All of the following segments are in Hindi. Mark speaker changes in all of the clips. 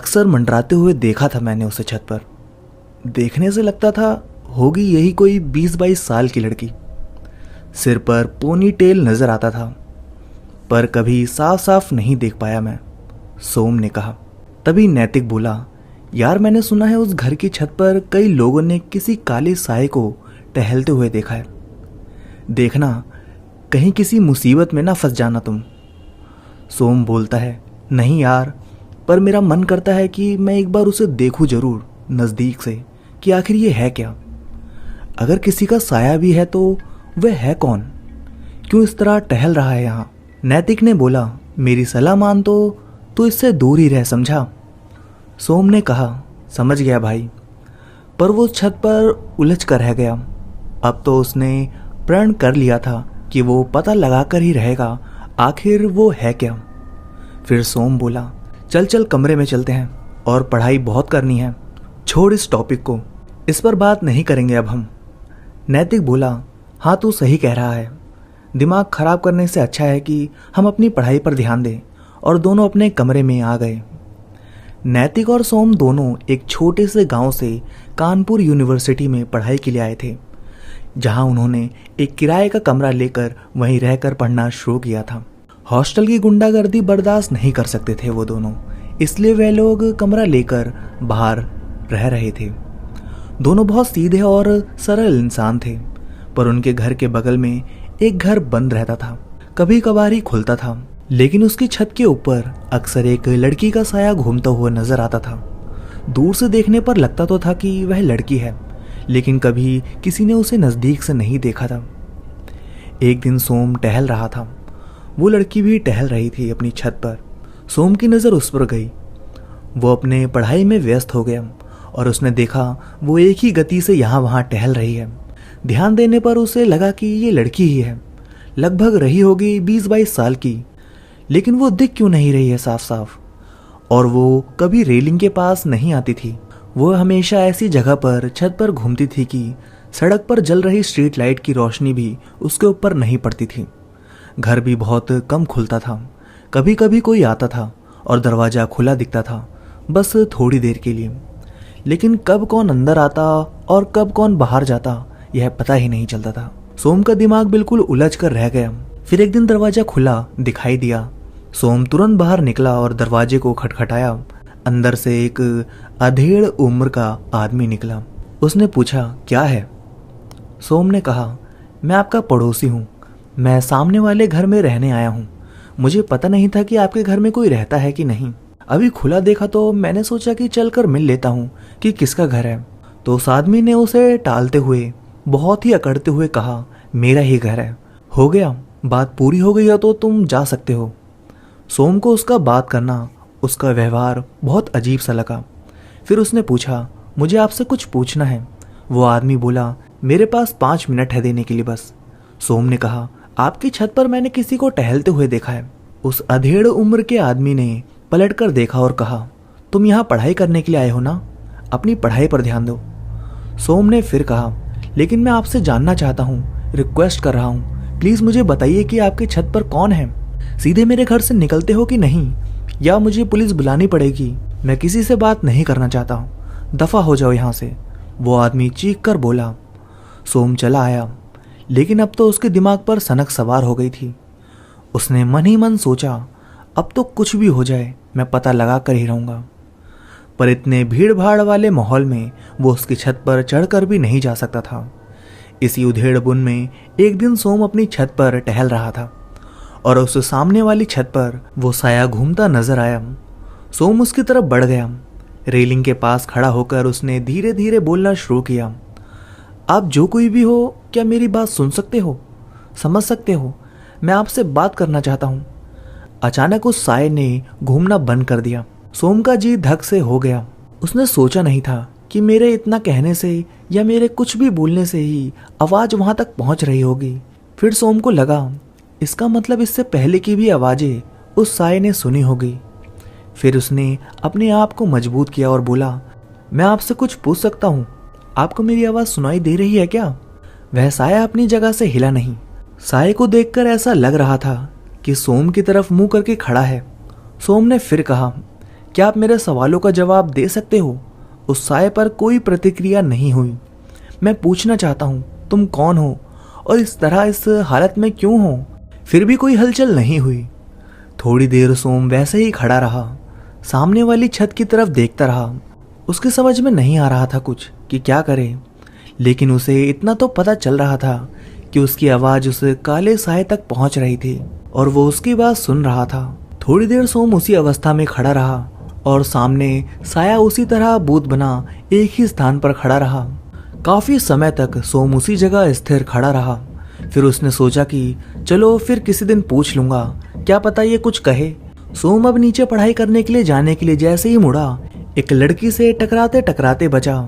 Speaker 1: अक्सर मंडराते हुए देखा था मैंने उसे छत पर। देखने से लगता था होगी यही कोई 20-22 साल की लड़की। सिर पर पोनी टेल नजर आता था, पर कभी साफ साफ नहीं देख पाया मैं, सोम ने कहा। तभी नैतिक बोला, यार मैंने सुना है उस घर की छत पर कई लोगों ने किसी काले साए को टहलते हुए देखा है। देखना कहीं किसी मुसीबत में ना फंस जाना तुम। सोम बोलता है, नहीं यार, पर मेरा मन करता है कि मैं एक बार उसे देखूं जरूर नज़दीक से कि आखिर ये है क्या। अगर किसी का साया भी है तो वह है कौन, क्यों इस तरह टहल रहा है यहाँ। नैतिक ने बोला, मेरी सलाह मान तो इससे दूर ही रह, समझा। सोम ने कहा, समझ गया भाई, पर वो छत पर उलझ कर रह गया। अब तो उसने प्रण कर लिया था कि वो पता लगा कर ही रहेगा आखिर वो है क्या। फिर सोम बोला, चल चल कमरे में चलते हैं, और पढ़ाई बहुत करनी है, छोड़ इस टॉपिक को, इस पर बात नहीं करेंगे अब हम। नैतिक बोला, हाँ तू सही कह रहा है, दिमाग खराब करने से अच्छा है कि हम अपनी पढ़ाई पर ध्यान दें। और दोनों अपने कमरे में आ गए। नैतिक और सोम दोनों एक छोटे से गांव से कानपुर यूनिवर्सिटी में पढ़ाई के लिए आए थे, जहां उन्होंने एक किराए का कमरा लेकर वहीं रहकर पढ़ना शुरू किया था। हॉस्टल की गुंडागर्दी बर्दाश्त नहीं कर सकते थे वो दोनों, इसलिए वे लोग कमरा लेकर बाहर रह रहे थे। दोनों बहुत सीधे और सरल इंसान थे, पर उनके घर के बगल में एक घर बंद रहता था, कभी कभार ही खुलता था, लेकिन उसकी छत के ऊपर अक्सर एक लड़की का साया घूमता हुआ नजर आता था। दूर से देखने पर लगता तो था कि वह लड़की है, लेकिन कभी किसी ने उसे नजदीक से नहीं देखा था। एक दिन सोम टहल रहा था, वो लड़की भी टहल रही थी अपनी छत पर। सोम की नज़र उस पर गई, वो अपने पढ़ाई में व्यस्त हो गया और उसने देखा वो एक ही गति से यहाँ वहाँ टहल रही है। ध्यान देने पर उसे लगा कि ये लड़की ही है, लगभग रही होगी 20-22 साल की, लेकिन वो दिख क्यों नहीं रही है साफ साफ। और वो कभी रेलिंग के पास नहीं आती थी, वो हमेशा ऐसी जगह पर छत पर घूमती थी कि सड़क पर जल रही स्ट्रीट लाइट की रोशनी भी उसके ऊपर नहीं पड़ती थी। घर भी बहुत कम खुलता था, कभी कभी कोई आता था और दरवाज़ा खुला दिखता था, बस थोड़ी देर के लिए, लेकिन कब कौन अंदर आता और कब कौन बाहर जाता यह पता ही नहीं चलता था। सोम का दिमाग बिल्कुल उलझ कर रह गया। फिर एक दिन दरवाज़ा खुला दिखाई दिया। सोम तुरंत बाहर निकला और दरवाजे को खटखटाया। अंदर से एक अधेड़ उम्र का आदमी निकला। उसने पूछा, क्या है? सोम ने कहा, मैं आपका पड़ोसी हूँ, मैं सामने वाले घर में रहने आया हूँ। मुझे पता नहीं था कि आपके घर में कोई रहता है कि नहीं। अभी खुला देखा तो मैंने सोचा कि चलकर मिल लेता हूँ कि किसका घर है। तो उस आदमी ने उसे टालते हुए बहुत ही अकड़ते हुए कहा, मेरा ही घर है। हो गया, बात पूरी हो गई है तो तुम जा सकते हो। सोम को उसका बात करना, उसका व्यवहार बहुत अजीब सा लगा। फिर उसने पूछा, मुझे आपसे कुछ पूछना है। वो आदमी बोला, मेरे पास 5 मिनट है देने के लिए बस। सोम ने कहा, आपकी छत पर मैंने किसी को टहलते हुए देखा है। उस अधेड़ उम्र के आदमी ने पलट कर देखा और कहा, तुम यहाँ पढ़ाई करने के लिए आए हो ना, अपनी पढ़ाई पर ध्यान दो। सोम ने फिर कहा, लेकिन मैं आपसे जानना चाहता हूँ, रिक्वेस्ट कर रहा हूँ, प्लीज़ मुझे बताइए कि आपकी छत पर कौन है। सीधे मेरे घर से निकलते हो कि नहीं, या मुझे पुलिस बुलानी पड़ेगी। मैं किसी से बात नहीं करना चाहता हूँ, दफ़ा हो जाओ यहाँ से। वो आदमी चीख कर बोला। सोम चला आया, लेकिन अब तो उसके दिमाग पर सनक सवार हो गई थी। उसने मन ही मन सोचा, अब तो कुछ भी हो जाए मैं पता लगा कर ही रहूँगा। पर इतने भीड़ भाड़ वाले माहौल में वो उसकी छत पर चढ़कर भी नहीं जा सकता था। इसी उधेड़-बुन में एक दिन सोम अपनी छत पर टहल रहा था और उस सामने वाली छत पर वो साया घूमता नजर आया। सोम उसकी तरफ बढ़ गया। रेलिंग के पास खड़ा होकर उसने धीरे धीरे बोलना शुरू किया, आप जो कोई भी हो, क्या मेरी बात सुन सकते हो, समझ सकते हो? मैं आपसे बात करना चाहता हूँ। अचानक उस साये ने घूमना बंद कर दिया। सोम का जी धक से हो गया। उसने सोचा नहीं था कि मेरे इतना कहने से या मेरे कुछ भी बोलने से ही आवाज़ वहाँ तक पहुँच रही होगी। फिर सोम को लगा, इसका मतलब इससे पहले की भी आवाज़ें उस साये ने सुनी होगी। फिर उसने अपने आप को मजबूत किया और बोला, मैं आपसे कुछ पूछ सकता हूँ, आपको मेरी आवाज़ सुनाई दे रही है क्या? वह साया अपनी जगह से हिला नहीं। साये को देखकर ऐसा लग रहा था कि सोम की तरफ मुंह करके खड़ा है। सोम ने फिर कहा, क्या आप मेरे सवालों का जवाब दे सकते हो? उस साय पर कोई प्रतिक्रिया नहीं हुई। मैं पूछना चाहता हूँ, तुम कौन हो और इस तरह इस हालत में क्यों हो? फिर भी कोई हलचल नहीं हुई। थोड़ी देर सोम वैसे ही खड़ा रहा, सामने वाली छत की तरफ देखता रहा। उसके समझ में नहीं आ रहा था कुछ कि क्या करे, लेकिन उसे इतना तो पता चल रहा था कि उसकी आवाज उस काले साए तक पहुंच रही थी और वो उसकी बात सुन रहा था। थोड़ी देर सोम उसी अवस्था में खड़ा रहा और सामने साया उसी तरह बूत बना एक ही स्थान पर खड़ा रहा। काफी समय तक सोम उसी जगह स्थिर खड़ा रहा। फिर उसने सोचा कि चलो फिर किसी दिन पूछ लूंगा, क्या पता ये कुछ कहे। सोम अब नीचे पढ़ाई करने के लिए जाने के लिए जैसे ही मुड़ा, एक लड़की से टकराते टकराते बचा।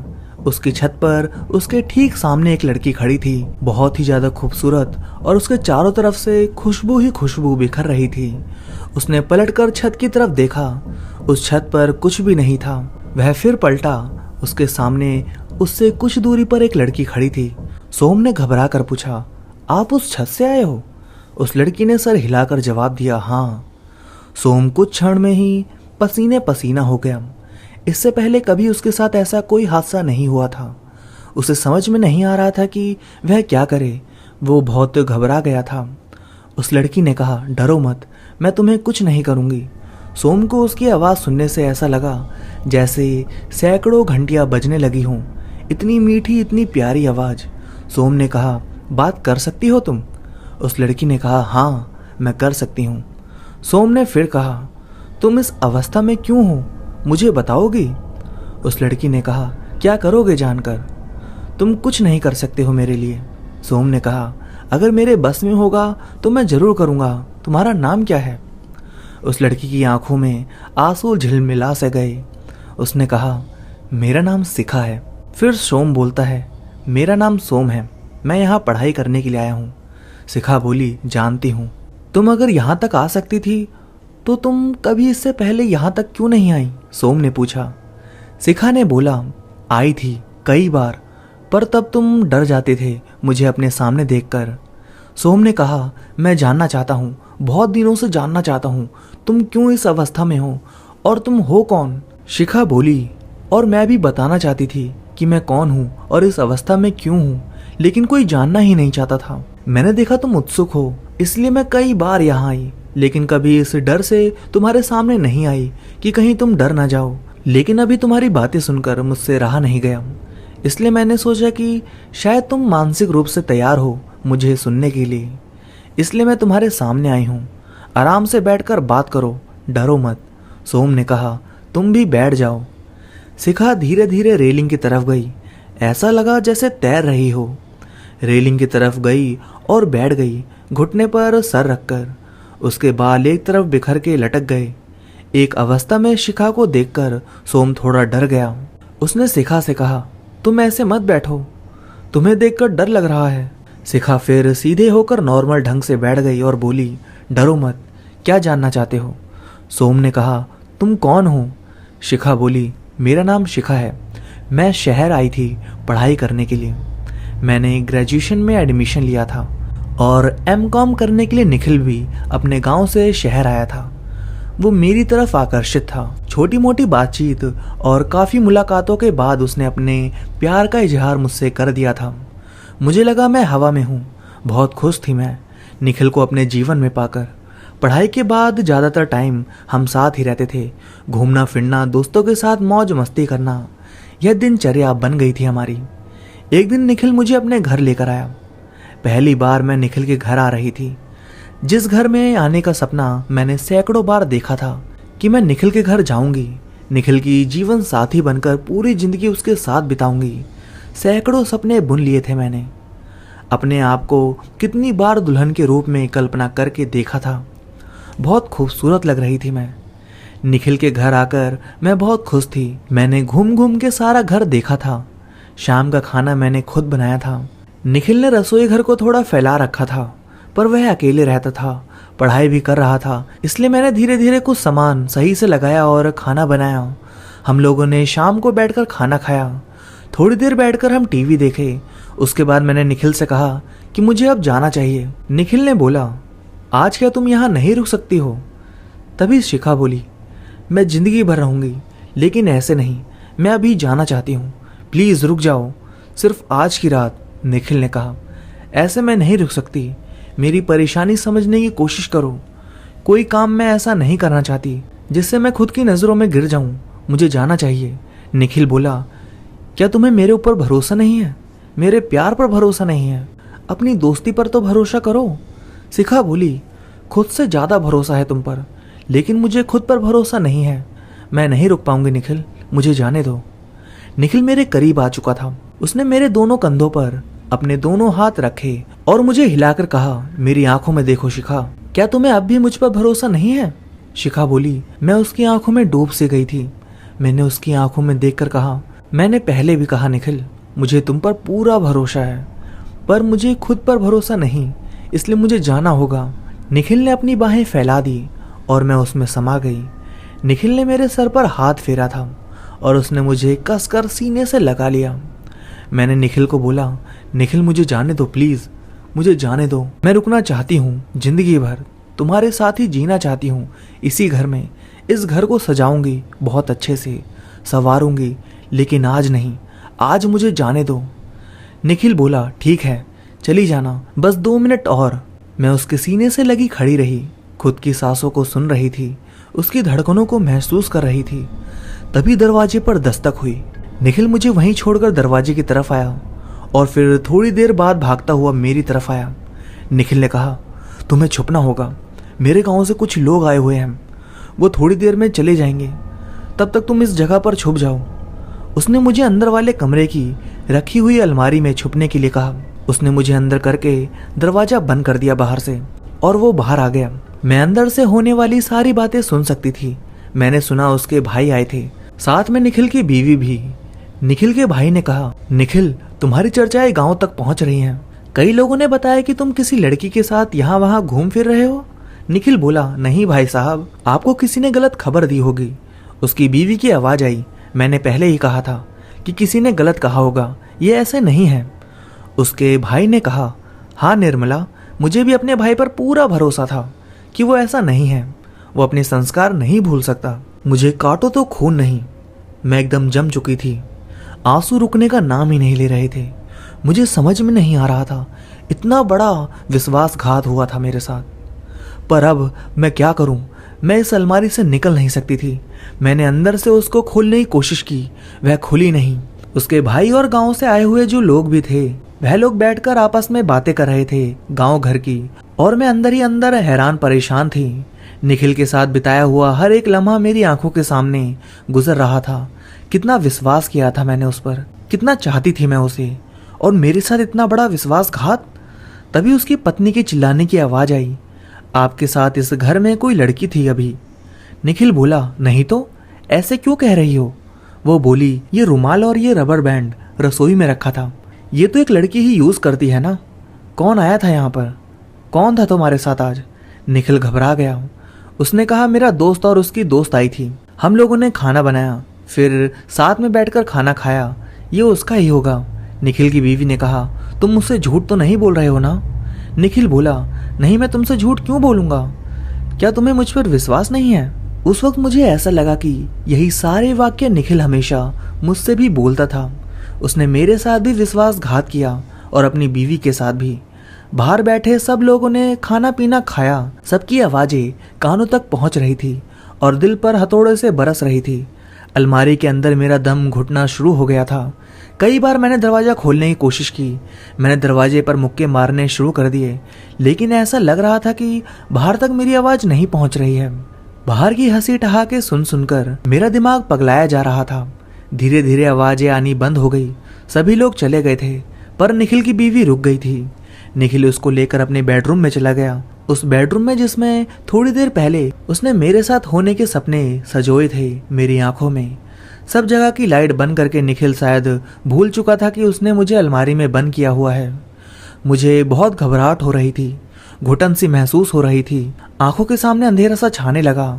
Speaker 1: उसकी छत पर उसके ठीक सामने एक लड़की खड़ी थी, बहुत ही ज्यादा खूबसूरत, और उसके चारों तरफ से खुशबू ही खुशबू बिखर रही थी। उसने पलटकर छत की तरफ देखा, उस छत पर कुछ भी नहीं था। वह फिर पलटा, उसके सामने उससे कुछ दूरी पर एक लड़की खड़ी थी। सोम ने घबरा कर पूछा, आप उस छत से आए हो? उस लड़की ने सर हिलाकर जवाब दिया, हाँ। सोम कुछ क्षण में ही पसीने पसीना हो गया। इससे पहले कभी उसके साथ ऐसा कोई हादसा नहीं हुआ था। उसे समझ में नहीं आ रहा था कि वह क्या करे। वो बहुत घबरा गया था। उस लड़की ने कहा, डरो मत, मैं तुम्हें कुछ नहीं करूंगी। सोम को उसकी आवाज़ सुनने से ऐसा लगा जैसे सैकड़ों घंटियां बजने लगी हों। इतनी मीठी, इतनी प्यारी आवाज़। सोम ने कहा, बात कर सकती हो तुम? उस लड़की ने कहा, हाँ, मैं कर सकती हूँ। सोम ने फिर कहा, तुम इस अवस्था में क्यों हो, मुझे बताओगी? उस लड़की ने कहा, क्या करोगे जानकर? तुम कुछ नहीं कर सकते हो मेरे लिए। सोम ने कहा, अगर मेरे बस में होगा तो मैं जरूर करूँगा। तुम्हारा नाम क्या है? उस लड़की की आंखों में आंसू झिलमिला से गए। उसने कहा, मेरा नाम शिखा है। फिर सोम बोलता है, मेरा नाम सोम है, मैं यहाँ पढ़ाई करने के लिए आया हूँ। शिखा बोली, जानती हूँ। तुम अगर यहाँ तक आ सकती थी तो तुम कभी इससे पहले यहाँ तक क्यों नहीं आई? सोम ने पूछा। शिखा ने बोला, आई थी कई बार, पर तब तुम डर जाते थे मुझे अपने सामने देखकर। सोम ने कहा, मैं जानना चाहता हूँ, बहुत दिनों से जानना चाहता हूँ, तुम क्यों इस अवस्था में हो और तुम हो कौन? शिखा बोली, और मैं भी बताना चाहती थी कि मैं कौन हूँ और इस अवस्था में क्यों हूँ, लेकिन कोई जानना ही नहीं चाहता था। मैंने देखा तुम उत्सुक हो, इसलिए मैं कई बार यहाँ आई, लेकिन कभी इस डर से तुम्हारे सामने नहीं आई कि कहीं तुम डर ना जाओ। लेकिन अभी तुम्हारी बातें सुनकर मुझसे रहा नहीं गया, इसलिए मैंने सोचा कि शायद तुम मानसिक रूप से तैयार हो मुझे सुनने के लिए, इसलिए मैं तुम्हारे सामने आई हूँ। आराम से बैठकर बात करो, डरो मत। सोम ने कहा, तुम भी बैठ जाओ। शिखा धीरे धीरे रेलिंग की तरफ गई, ऐसा लगा जैसे तैर रही हो। रेलिंग की तरफ गई और बैठ गई, घुटने पर सर रखकर। उसके बाल एक तरफ बिखर के लटक गए। एक अवस्था में शिखा को देखकर सोम थोड़ा डर गया। उसने शिखा से कहा, तुम ऐसे मत बैठो, तुम्हें देखकर डर लग रहा है। शिखा फिर सीधे होकर नॉर्मल ढंग से बैठ गई और बोली, डरो मत, क्या जानना चाहते हो? सोम ने कहा, तुम कौन हो? शिखा बोली, मेरा नाम शिखा है, मैं शहर आई थी पढ़ाई करने के लिए। मैंने ग्रेजुएशन में एडमिशन लिया था और एमकॉम करने के लिए निखिल भी अपने गांव से शहर आया था। वो मेरी तरफ आकर्षित था। छोटी मोटी बातचीत और काफ़ी मुलाकातों के बाद उसने अपने प्यार का इजहार मुझसे कर दिया था। मुझे लगा मैं हवा में हूँ। बहुत खुश थी मैं निखिल को अपने जीवन में पाकर। पढ़ाई के बाद ज़्यादातर टाइम हम साथ ही रहते थे। घूमना फिरना, दोस्तों के साथ मौज मस्ती करना, यह दिनचर्या बन गई थी हमारी। एक दिन निखिल मुझे अपने घर लेकर आया। पहली बार मैं निखिल के घर आ रही थी। जिस घर में आने का सपना मैंने सैकड़ों बार देखा था कि मैं निखिल के घर जाऊंगी, निखिल की जीवन साथी बनकर पूरी जिंदगी उसके साथ बिताऊंगी। सैकड़ों सपने बुन लिए थे मैंने। अपने आप को कितनी बार दुल्हन के रूप में कल्पना करके देखा था। बहुत खूबसूरत लग रही थी मैं। निखिल के घर आकर मैं बहुत खुश थी। मैंने घूम घूम के सारा घर देखा था। शाम का खाना मैंने खुद बनाया था। निखिल ने रसोई घर को थोड़ा फैला रखा था, पर वह अकेले रहता था, पढ़ाई भी कर रहा था, इसलिए मैंने धीरे धीरे कुछ सामान सही से लगाया और खाना बनाया। हम लोगों ने शाम को बैठकर खाना खाया। थोड़ी देर बैठकर हम टीवी देखे। उसके बाद मैंने निखिल से कहा कि मुझे अब जाना चाहिए। निखिल ने बोला, आज क्या तुम यहाँ नहीं रुक सकती हो? तभी शिखा बोली, मैं ज़िंदगी भर रहूँगी, लेकिन ऐसे नहीं। मैं अभी जाना चाहती हूँ, प्लीज़ रुक जाओ, सिर्फ आज की रात, निखिल ने कहा। ऐसे मैं नहीं रुक सकती, मेरी परेशानी समझने की कोशिश करो। कोई काम मैं ऐसा नहीं करना चाहती जिससे मैं खुद की नज़रों में गिर जाऊं। मुझे जाना चाहिए। निखिल बोला, क्या तुम्हें मेरे ऊपर भरोसा नहीं है? मेरे प्यार पर भरोसा नहीं है? अपनी दोस्ती पर तो भरोसा करो। शिखा बोली, खुद से ज़्यादा भरोसा है तुम पर, लेकिन मुझे खुद पर भरोसा नहीं है। मैं नहीं रुक पाऊंगी निखिल, मुझे जाने दो। निखिल मेरे करीब आ चुका था। उसने मेरे दोनों कंधों पर अपने दोनों हाथ रखे और मुझे हिलाकर कहा, मेरी आंखों में देखो शिखा, क्या तुम्हें अब भी मुझ पर भरोसा नहीं है? शिखा बोली। मैं उसकी आंखों में डूब सी गई थी। मैंने उसकी आंखों में देखकर कहा, मैंने पहले भी कहा निखिल, मुझे तुम पर पूरा भरोसा है, पर मुझे खुद पर भरोसा नहीं, इसलिए मुझे जाना होगा। निखिल ने अपनी बाहें फैला दी और मैं उसमें समा गई। निखिल ने मेरे सर पर हाथ फेरा था और उसने मुझे कसकर सीने से लगा लिया। मैंने निखिल को बोला, निखिल मुझे जाने दो प्लीज़, मुझे जाने दो। मैं रुकना चाहती हूँ, जिंदगी भर तुम्हारे साथ ही जीना चाहती हूँ, इसी घर में। इस घर को सजाऊंगी, बहुत अच्छे से संवारूंगी, लेकिन आज नहीं, आज मुझे जाने दो। निखिल बोला, ठीक है चली जाना, बस 2 मिनट और। मैं उसके सीने से लगी खड़ी रही, खुद की सांसों को सुन रही थी, उसकी धड़कनों को महसूस कर रही थी। तभी दरवाजे पर दस्तक हुई। निखिल मुझे वहीं छोड़कर दरवाजे की तरफ आया और फिर थोड़ी देर बाद भागता हुआ मेरी तरफ आया। निखिल ने कहा, तुम्हें छुपना होगा, मेरे गांव से कुछ लोग आए हुए हैं, वो थोड़ी देर में चले जाएंगे, तब तक तुम इस जगह पर छुप जाओ। उसने मुझे अंदर वाले कमरे की रखी हुई अलमारी में छुपने के लिए कहा। उसने मुझे अंदर करके दरवाजा बंद कर दिया बाहर से और वो बाहर आ गया। मैं अंदर से होने वाली सारी बातें सुन सकती थी। मैंने सुना उसके भाई आए थे, साथ में निखिल की बीवी भी। निखिल के भाई ने कहा, निखिल तुम्हारी चर्चाएं गांव तक पहुंच रही हैं। कई लोगों ने बताया कि तुम किसी लड़की के साथ यहाँ वहाँ घूम फिर रहे हो। निखिल बोला, नहीं भाई साहब, आपको किसी ने गलत खबर दी होगी। उसकी बीवी की आवाज आई, मैंने पहले ही कहा था कि किसी ने गलत कहा होगा, ये ऐसे नहीं है। उसके भाई ने कहा, हाँ निर्मला, मुझे भी अपने भाई पर पूरा भरोसा था कि वो ऐसा नहीं है, वो अपने संस्कार नहीं भूल सकता। मुझे काटो तो खून नहीं। मैं एकदम जम चुकी थी, आंसू रुकने का नाम ही नहीं ले रहे थे। मुझे समझ में नहीं आ रहा था, इतना बड़ा विश्वासघात हुआ था मेरे साथ। पर अब मैं क्या करूं? मैं इस अलमारी से निकल नहीं सकती थी। मैंने अंदर से उसको खोलने की कोशिश की, वह खुली नहीं। उसके भाई और गांव से आए हुए जो लोग भी थे, वह लोग बैठकर आपस में बातें कर रहे थे गांव घर की, और मैं अंदर ही अंदर हैरान परेशान थी। निखिल के साथ बिताया हुआ हर एक लम्हा मेरी आंखों के सामने गुजर रहा था। कितना विश्वास किया था मैंने उस पर, कितना चाहती थी मैं उसे, और मेरे साथ इतना बड़ा विश्वासघात। तभी उसकी पत्नी के चिल्लाने की आवाज आई, आपके साथ इस घर में कोई लड़की थी अभी? निखिल बोला, नहीं तो, ऐसे क्यों कह रही हो? वो बोली, ये रुमाल और ये रबर बैंड रसोई में रखा था, ये तो एक लड़की ही यूज करती है ना। कौन आया था यहाँ पर? कौन था तुम्हारे साथ आज? निखिल घबरा गया। उसने कहा, मेरा दोस्त और उसकी दोस्त आई थी, हम लोगों ने खाना बनाया, फिर साथ में बैठकर खाना खाया, ये उसका ही होगा। निखिल की बीवी ने कहा, तुम मुझसे झूठ तो नहीं बोल रहे हो ना? निखिल बोला, नहीं, मैं तुमसे झूठ क्यों बोलूंगा? क्या तुम्हें मुझ पर विश्वास नहीं है? उस वक्त मुझे ऐसा लगा कि यही सारे वाक्य निखिल हमेशा मुझसे भी बोलता था। उसने मेरे साथ भी विश्वासघात किया और अपनी बीवी के साथ भी। बाहर बैठे सब लोगों ने खाना पीना खाया, सबकी आवाजें कानों तक पहुंच रही थी और दिल पर हथौड़े से बरस रही थी। अलमारी के अंदर मेरा दम घुटना शुरू हो गया था। कई बार मैंने दरवाज़ा खोलने की कोशिश की, मैंने दरवाजे पर मुक्के मारने शुरू कर दिए, लेकिन ऐसा लग रहा था कि बाहर तक मेरी आवाज़ नहीं पहुंच रही है। बाहर की हंसी ठहाके सुन सुनकर मेरा दिमाग पगलाया जा रहा था। धीरे धीरे आवाज़ें आनी बंद हो गई, सभी लोग चले गए थे, पर निखिल की बीवी रुक गई थी। निखिल उसको लेकर अपने बेडरूम में चला गया, उस बेडरूम में जिसमें थोड़ी देर पहले उसने मेरे साथ होने के सपने सजोए थे मेरी आंखों में। सब जगह की लाइट बंद करके निखिल शायद भूल चुका था कि उसने मुझे अलमारी में बंद किया हुआ है। मुझे बहुत घबराहट हो रही थी, घुटन सी महसूस हो रही थी, आंखों के सामने अंधेरा सा छाने लगा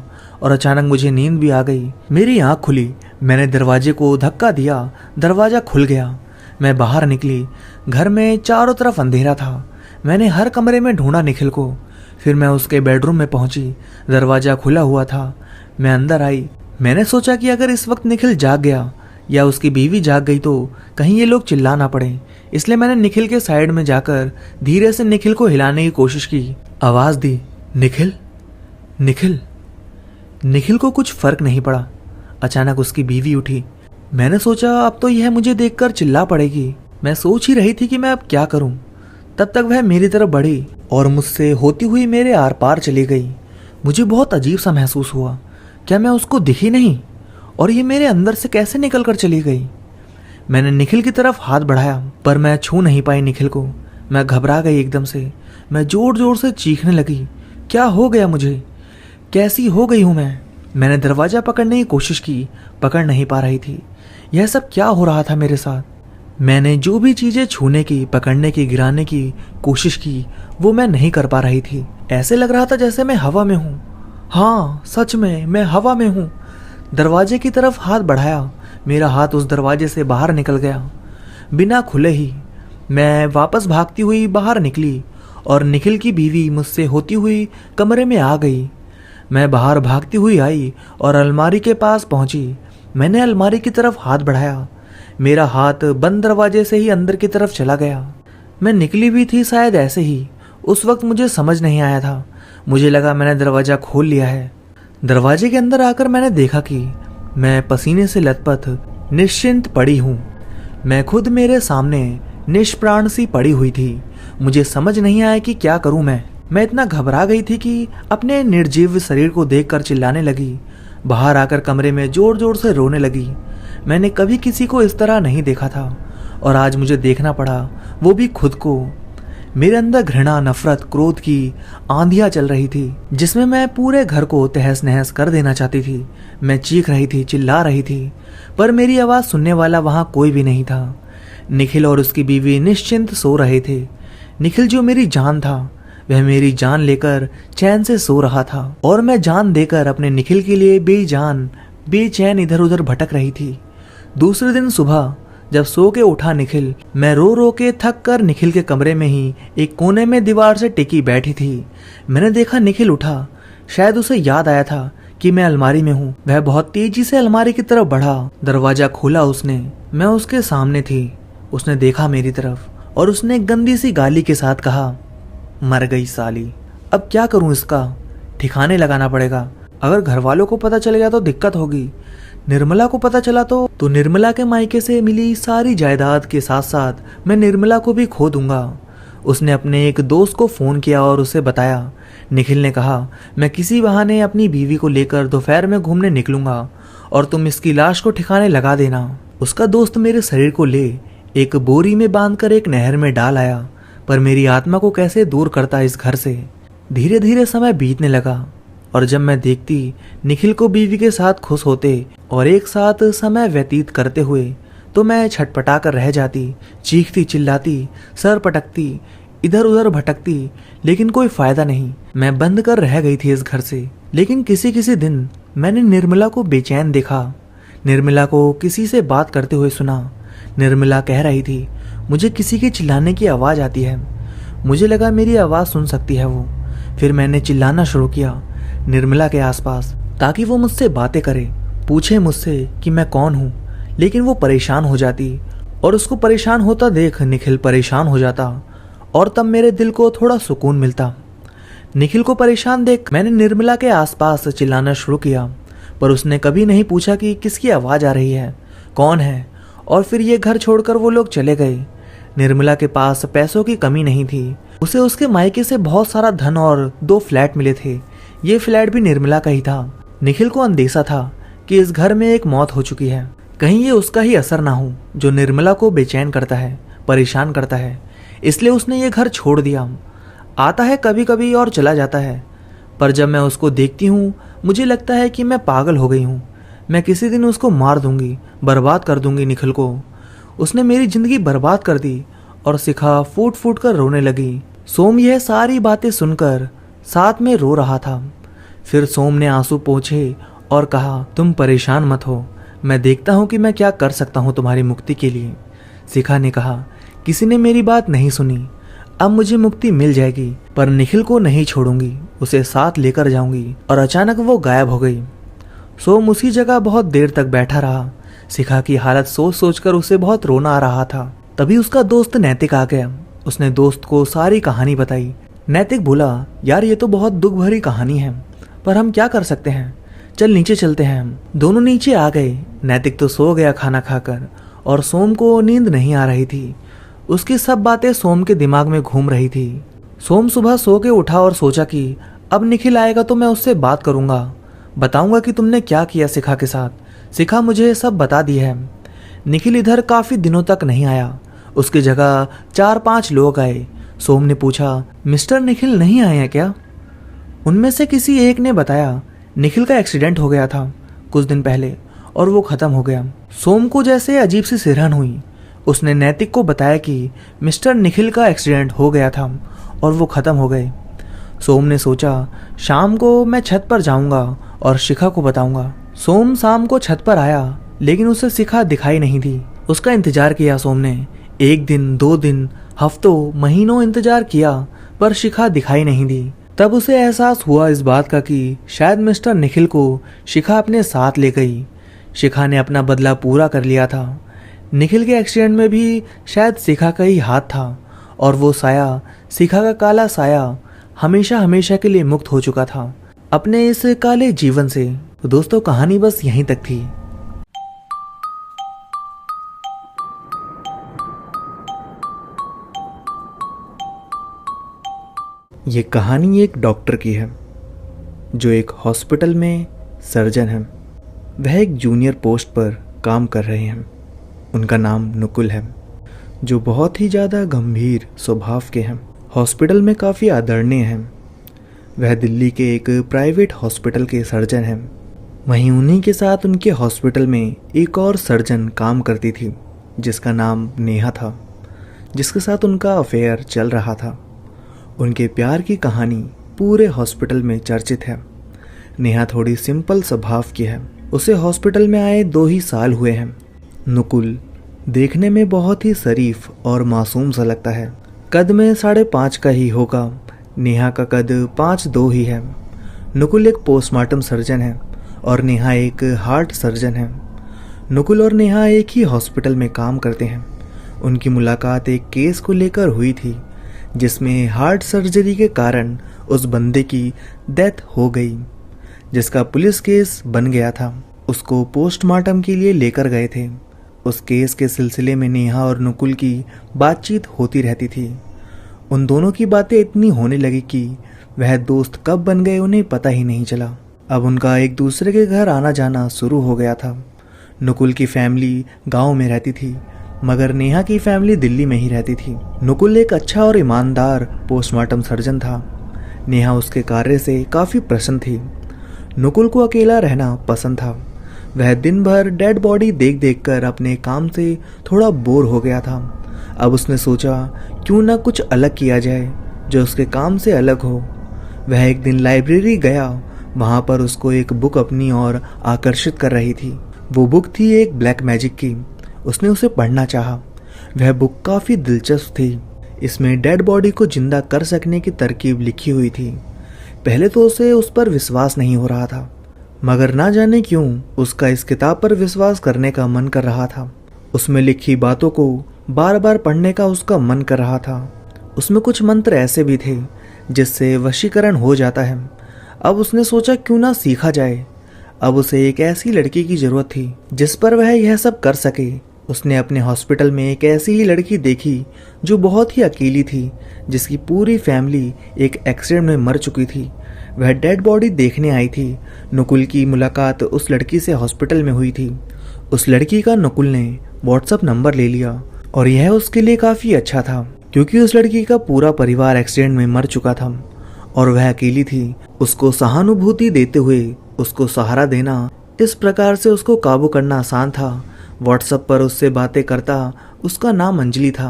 Speaker 1: और अचानक मुझे नींद भी आ गई। मेरी आंख खुली, मैंने दरवाजे को धक्का दिया, दरवाजा खुल गया। मैं बाहर निकली, घर में चारों तरफ अंधेरा था। मैंने हर कमरे में ढूंढा निखिल को, फिर मैं उसके बेडरूम में पहुंची, दरवाजा खुला हुआ था। मैं अंदर आई, मैंने सोचा कि अगर इस वक्त निखिल जाग गया या उसकी बीवी जाग गई तो कहीं ये लोग चिल्ला ना पड़े, इसलिए मैंने निखिल के साइड में जाकर धीरे से निखिल को हिलाने की कोशिश की। आवाज दी, निखिल निखिल। निखिल को कुछ फर्क नहीं पड़ा। अचानक उसकी बीवी उठी। मैंने सोचा अब तो यह मुझे देखकर चिल्ला पड़ेगी। मैं सोच ही रही थी कि मैं अब क्या करूं। तब तक वह मेरी तरफ बढ़ी और मुझसे होती हुई मेरे आर पार चली गई। मुझे बहुत अजीब सा महसूस हुआ। क्या मैं उसको दिखी नहीं? और ये मेरे अंदर से कैसे निकल कर चली गई? मैंने निखिल की तरफ हाथ बढ़ाया पर मैं छू नहीं पाई निखिल को। मैं घबरा गई एकदम से। मैं जोर जोर से चीखने लगी। क्या हो गया मुझे? कैसी हो गई हूं मैं? मैंने दरवाजा पकड़ने की कोशिश की, पकड़ नहीं पा रही थी। यह सब क्या हो रहा था मेरे साथ? मैंने जो भी चीजें छूने की, पकड़ने की, गिराने की कोशिश की वो मैं नहीं कर पा रही थी। ऐसे लग रहा था जैसे मैं हवा में हूं। हाँ, सच में मैं हवा में हूं। दरवाजे की तरफ हाथ बढ़ाया। मेरा हाथ उस दरवाजे से बाहर निकल गया बिना खुले ही। मैं वापस भागती हुई बाहर निकली और निखिल की बीवी मुझसे होती हुई कमरे में आ गई। मैं बाहर भागती हुई आई और अलमारी के पास पहुंची। मैंने अलमारी की तरफ हाथ बढ़ाया। मेरा हाथ बंद दरवाजे से ही अंदर की तरफ चला गया। मैं निकली भी थी शायद ऐसे ही। उस वक्त मुझे समझ नहीं आया था। मुझे लगा मैंने दरवाजा खोल लिया है। दरवाजे के अंदर आकर मैंने देखा कि मैं पसीने से लथपथ निश्चिंत पड़ी हूँ। मैं खुद मेरे सामने निष्प्राण सी पड़ी हुई थी। मुझे समझ नहीं आया कि क्या करूं मैं इतना घबरा गई थी कि अपने निर्जीव शरीर को देखकर चिल्लाने लगी। बाहर आकर कमरे में जोर जोर से रोने लगी। मैंने कभी किसी को इस तरह नहीं देखा था और आज मुझे देखना पड़ा, वो भी खुद को। मेरे अंदर घृणा, नफरत, क्रोध की आंधियां चल रही थी जिसमें मैं पूरे घर को तहस नहस कर देना चाहती थी। मैं चीख रही थी, चिल्ला रही थी, पर मेरी आवाज सुनने वाला वहां कोई भी नहीं था। निखिल और उसकी बीवी निश्चिंत सो रहे थे। निखिल जो मेरी जान था वह मेरी जान लेकर चैन से सो रहा था और मैं जान देकर अपने निखिल के लिए बेचैन इधर उधर भटक रही थी। दूसरे दिन सुबह जब सो के उठा निखिल, मैं रो रो के थक कर निखिल के कमरे में ही एक कोने में दीवार से टिकी बैठी थी। मैंने देखा निखिल उठा। शायद उसे याद आया था कि मैं अलमारी में हूँ। वह बहुत तेजी से अलमारी की तरफ बढ़ा। दरवाजा खोला उसने। मैं उसके सामने थी। उसने देखा मेरी तरफ और उसने गंदी सी गाली के साथ कहा, मर गई साली। अब क्या करूं, इसका ठिकाने लगाना पड़ेगा। अगर घर वालों को पता चल गया तो दिक्कत होगी। निर्मला को पता चला तो निर्मला के मायके से मिली सारी जायदाद के साथ साथ मैं निर्मला को भी खो दूंगा। उसने अपने एक दोस्त को फोन किया और उसे बताया। निखिल ने कहा, मैं किसी बहाने अपनी बीवी को लेकर दोपहर में घूमने निकलूंगा और तुम इसकी लाश को ठिकाने लगा देना। उसका दोस्त मेरे शरीर को ले एक बोरी में बांधकर एक नहर में डाल आया, पर मेरी आत्मा को कैसे दूर करता इस घर से। धीरे धीरे समय बीतने लगा और जब मैं देखती निखिल को बीवी के साथ खुश होते और एक साथ समय व्यतीत करते हुए तो मैं छटपटा कर रह जाती, चीखती चिल्लाती, सर पटकती, इधर उधर भटकती, लेकिन कोई फायदा नहीं। मैं बंद कर रह गई थी इस घर से। लेकिन किसी दिन मैंने निर्मला को बेचैन देखा। निर्मला को किसी से बात करते हुए सुना। निर्मला कह रही थी, मुझे किसी के चिल्लाने की आवाज आती है। मुझे लगा मेरी आवाज सुन सकती है वो। फिर मैंने चिल्लाना शुरू किया निर्मला के आसपास ताकि वो मुझसे बातें करे, पूछे मुझसे कि मैं कौन हूँ। लेकिन वो परेशान हो जाती और उसको परेशान होता देख निखिल परेशान हो जाता और तब मेरे दिल को थोड़ा सुकून मिलता। निखिल को परेशान देख मैंने निर्मला के आसपास चिल्लाना शुरू किया, पर उसने कभी नहीं पूछा कि किसकी आवाज आ रही है, कौन है। और फिर ये घर छोड़कर वो लोग चले गए। निर्मला के पास पैसों की कमी नहीं थी। उसे उसके मायके से बहुत सारा धन और 2 फ्लैट मिले थे। ये फ्लैट भी निर्मला का ही था। निखिल को अंदेशा था कि इस घर में एक मौत हो चुकी है। कहीं ये उसका ही असर ना हो जो निर्मला को बेचैन करता है, परेशान करता है। इसलिए उसने ये घर छोड़ दिया। आता है कभी कभी और चला जाता है, पर जब मैं उसको देखती हूँ मुझे लगता है कि मैं पागल हो गई हूँ। मैं किसी दिन उसको मार दूंगी, बर्बाद कर दूंगी निखिल को। उसने मेरी जिंदगी बर्बाद कर दी। और शिखा फूट फूट कर रोने लगी। सोम यह सारी बातें सुनकर साथ में रो रहा था। फिर सोम ने आंसू पोंछे और कहा, तुम परेशान मत हो, मैं देखता हूँ कि मैं क्या कर सकता हूँ तुम्हारी मुक्ति के लिए। शिखा ने कहा, किसी ने मेरी बात नहीं सुनी। अब मुझे मुक्ति मिल जाएगी, पर निखिल को नहीं छोड़ूंगी, उसे साथ लेकर जाऊंगी। और अचानक वो गायब हो गई। सोम उसी जगह बहुत देर तक बैठा रहा। शिखा की हालत सोच सोचकर उसे बहुत रोना आ रहा था। तभी उसका दोस्त नैतिक आ गया। उसने दोस्त को सारी कहानी बताई। नैतिक बोला, यार ये तो बहुत दुख भरी कहानी है, पर हम क्या कर सकते हैं, चल नीचे चलते हैं। हम दोनों नीचे आ गए। नैतिक तो सो गया खाना खाकर, और सोम को नींद नहीं आ रही थी। उसकी सब बातें सोम के दिमाग में घूम रही थी। सोम सुबह सो के उठा और सोचा कि अब निखिल आएगा तो मैं उससे बात करूंगा, बताऊंगा कि तुमने क्या किया शिखा के साथ। शिखा मुझे सब बता दी है। निखिल इधर काफी दिनों तक नहीं आया। उसकी जगह 4-5 लोग आए। सोम ने पूछा, मिस्टर निखिल नहीं आए हैं क्या? उनमें से किसी एक ने बताया, निखिल का एक्सीडेंट हो गया था कुछ दिन पहले और वो खत्म हो गया। सोम को जैसे अजीब सी सिरहन हुई। उसने नैतिक को बताया कि मिस्टर निखिल का एक्सीडेंट हो गया था और वो खत्म हो गए। सोम ने सोचा, शाम को मैं छत पर जाऊंगा और शिखा को बताऊंगा। सोम शाम को छत पर आया, लेकिन उसे शिखा दिखाई नहीं दी। उसका इंतजार किया सोम ने। 1 दिन, 2 दिन, हफ्तों, महीनों इंतजार किया, पर शिखा दिखाई नहीं दी। तब उसे एहसास हुआ इस बात का कि शायद मिस्टर निखिल को शिखा अपने साथ ले गई। शिखा ने अपना बदला पूरा कर लिया था। निखिल के एक्सीडेंट में भी शायद शिखा का ही हाथ था, और वो साया, शिखा का काला साया, हमेशा हमेशा के लिए मुक्त हो चुका था अपने इस काले जीवन से। तो दोस्तों, कहानी बस यहीं तक थी। ये कहानी एक डॉक्टर की है जो एक हॉस्पिटल में सर्जन हैं। वह एक जूनियर पोस्ट पर काम कर रहे हैं। उनका नाम नुकुल है, जो बहुत ही ज़्यादा गंभीर स्वभाव के हैं। हॉस्पिटल में काफ़ी आदरणीय हैं। वह दिल्ली के एक प्राइवेट हॉस्पिटल के सर्जन हैं। वहीं उन्हीं के साथ उनके हॉस्पिटल में एक और सर्जन काम करती थी, जिसका नाम नेहा था, जिसके साथ उनका अफेयर चल रहा था। उनके प्यार की कहानी पूरे हॉस्पिटल में चर्चित है। नेहा थोड़ी सिंपल स्वभाव की है। उसे हॉस्पिटल में आए 2 ही साल हुए हैं। नुकुल देखने में बहुत ही शरीफ और मासूम सा लगता है। कद में 5.5 का ही होगा। नेहा का कद 5'2" ही है। नुकुल एक पोस्टमार्टम सर्जन है और नेहा एक हार्ट सर्जन है। नुकुल और नेहा एक ही हॉस्पिटल में काम करते हैं। उनकी मुलाकात एक केस को लेकर हुई थी, जिसमें हार्ट सर्जरी के कारण उस बंदे की डेथ हो गई, जिसका पुलिस केस बन गया था। उसको पोस्टमार्टम के लिए लेकर गए थे। उस केस के सिलसिले में नेहा और नुकुल की बातचीत होती रहती थी। उन दोनों की बातें इतनी होने लगी कि वह दोस्त कब बन गए उन्हें पता ही नहीं चला। अब उनका एक दूसरे के घर आना जाना शुरू हो गया था। नुकुल की फैमिली गांव में रहती थी, मगर नेहा की फैमिली दिल्ली में ही रहती थी। नुकुल एक अच्छा और ईमानदार पोस्टमार्टम सर्जन था। नेहा उसके कार्य से काफ़ी प्रसन्न थी। नुकुल को अकेला रहना पसंद था। वह दिन भर डेड बॉडी देख देख कर अपने काम से थोड़ा बोर हो गया था। अब उसने सोचा, क्यों ना कुछ अलग किया जाए जो उसके काम से अलग हो। वह एक दिन लाइब्रेरी गया। वहाँ पर उसको एक बुक अपनी ओर आकर्षित कर रही थी। वो बुक थी एक ब्लैक मैजिक की। उसने उसे पढ़ना चाहा। वह बुक काफ़ी दिलचस्प थी। इसमें डेड बॉडी को जिंदा कर सकने की तरकीब लिखी हुई थी। पहले तो उसे उस पर विश्वास नहीं हो रहा था, मगर ना जाने क्यों उसका इस किताब पर विश्वास करने का मन कर रहा था। उसमें लिखी बातों को बार बार पढ़ने का उसका मन कर रहा था। उसमें कुछ मंत्र ऐसे भी थे जिससे वशीकरण हो जाता है। अब उसने सोचा, क्यों ना सीखा जाए। अब उसे एक ऐसी लड़की की ज़रूरत थी जिस पर वह यह सब कर सके। उसने अपने हॉस्पिटल में एक ऐसी ही लड़की देखी जो बहुत ही अकेली थी, जिसकी पूरी फैमिली एक एक्सीडेंट में मर चुकी थी। वह डेड बॉडी देखने आई थी। नुकुल की मुलाकात उस लड़की से हॉस्पिटल में हुई थी। उस लड़की का नुकुल ने व्हाट्सएप नंबर ले लिया, और यह उसके लिए काफ़ी अच्छा था, क्योंकि उस लड़की का पूरा परिवार एक्सीडेंट में मर चुका था और वह अकेली थी। उसको सहानुभूति देते हुए उसको सहारा देना, इस प्रकार से उसको काबू करना आसान था। व्हाट्सएप पर उससे बातें करता। उसका नाम अंजलि था।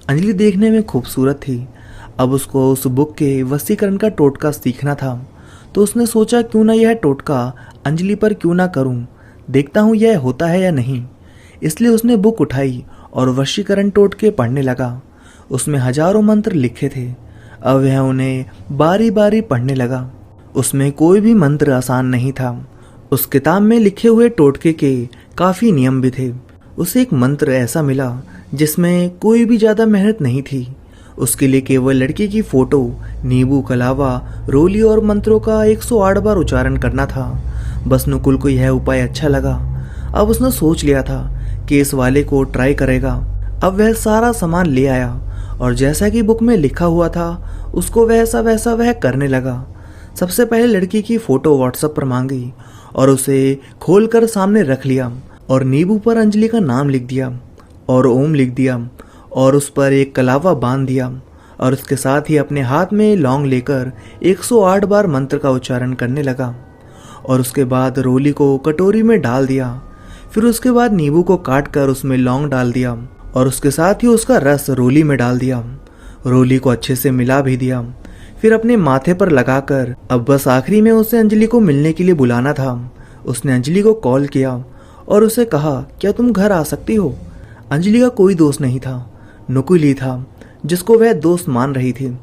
Speaker 1: अंजलि देखने में खूबसूरत थी। अब उसको उस बुक के वशीकरण का टोटका सीखना था, तो उसने सोचा, क्यों ना यह टोटका अंजलि पर क्यों ना करूं, देखता हूं यह होता है या नहीं। इसलिए उसने बुक उठाई और वशीकरण टोटके पढ़ने लगा। उसमें हजारों मंत्र लिखे थे। अब वह उन्हें बारी बारी पढ़ने लगा। उसमें कोई भी मंत्र आसान नहीं था। उस किताब में लिखे हुए टोटके के काफ़ी नियम भी थे। उसे एक मंत्र ऐसा मिला जिसमें कोई भी ज़्यादा मेहनत नहीं थी। उसके लिए केवल लड़की की फ़ोटो, नींबू का लावा, रोली और मंत्रों का 108 बार उच्चारण करना था। बस नुकुल को यह उपाय अच्छा लगा। अब उसने सोच लिया था कि इस वाले को ट्राई करेगा। अब वह सारा सामान ले आया और जैसा कि बुक में लिखा हुआ था उसको वैसा वैसा वह करने लगा। सबसे पहले लड़की की फ़ोटो व्हाट्सएप पर मांगी और उसे खोलकर सामने रख लिया और नींबू पर अंजलि का नाम लिख दिया और ओम लिख दिया और उस पर एक कलावा बांध दिया और उसके साथ ही अपने हाथ में लौंग लेकर 108 बार मंत्र का उच्चारण करने लगा और उसके बाद रोली को कटोरी में डाल दिया। फिर उसके बाद नींबू को काट कर उसमें लौंग डाल दिया और उसके साथ ही उसका रस रोली में डाल दिया। रोली को अच्छे से मिला भी दिया। फिर अपने माथे पर लगाकर अब बस आखिरी में उसे अंजलि को मिलने के लिए बुलाना था। उसने अंजलि को कॉल किया और उसे कहा, क्या तुम घर आ सकती हो? अंजलि का कोई दोस्त नहीं था, नुकुल ही था जिसको वह दोस्त मान रही थी,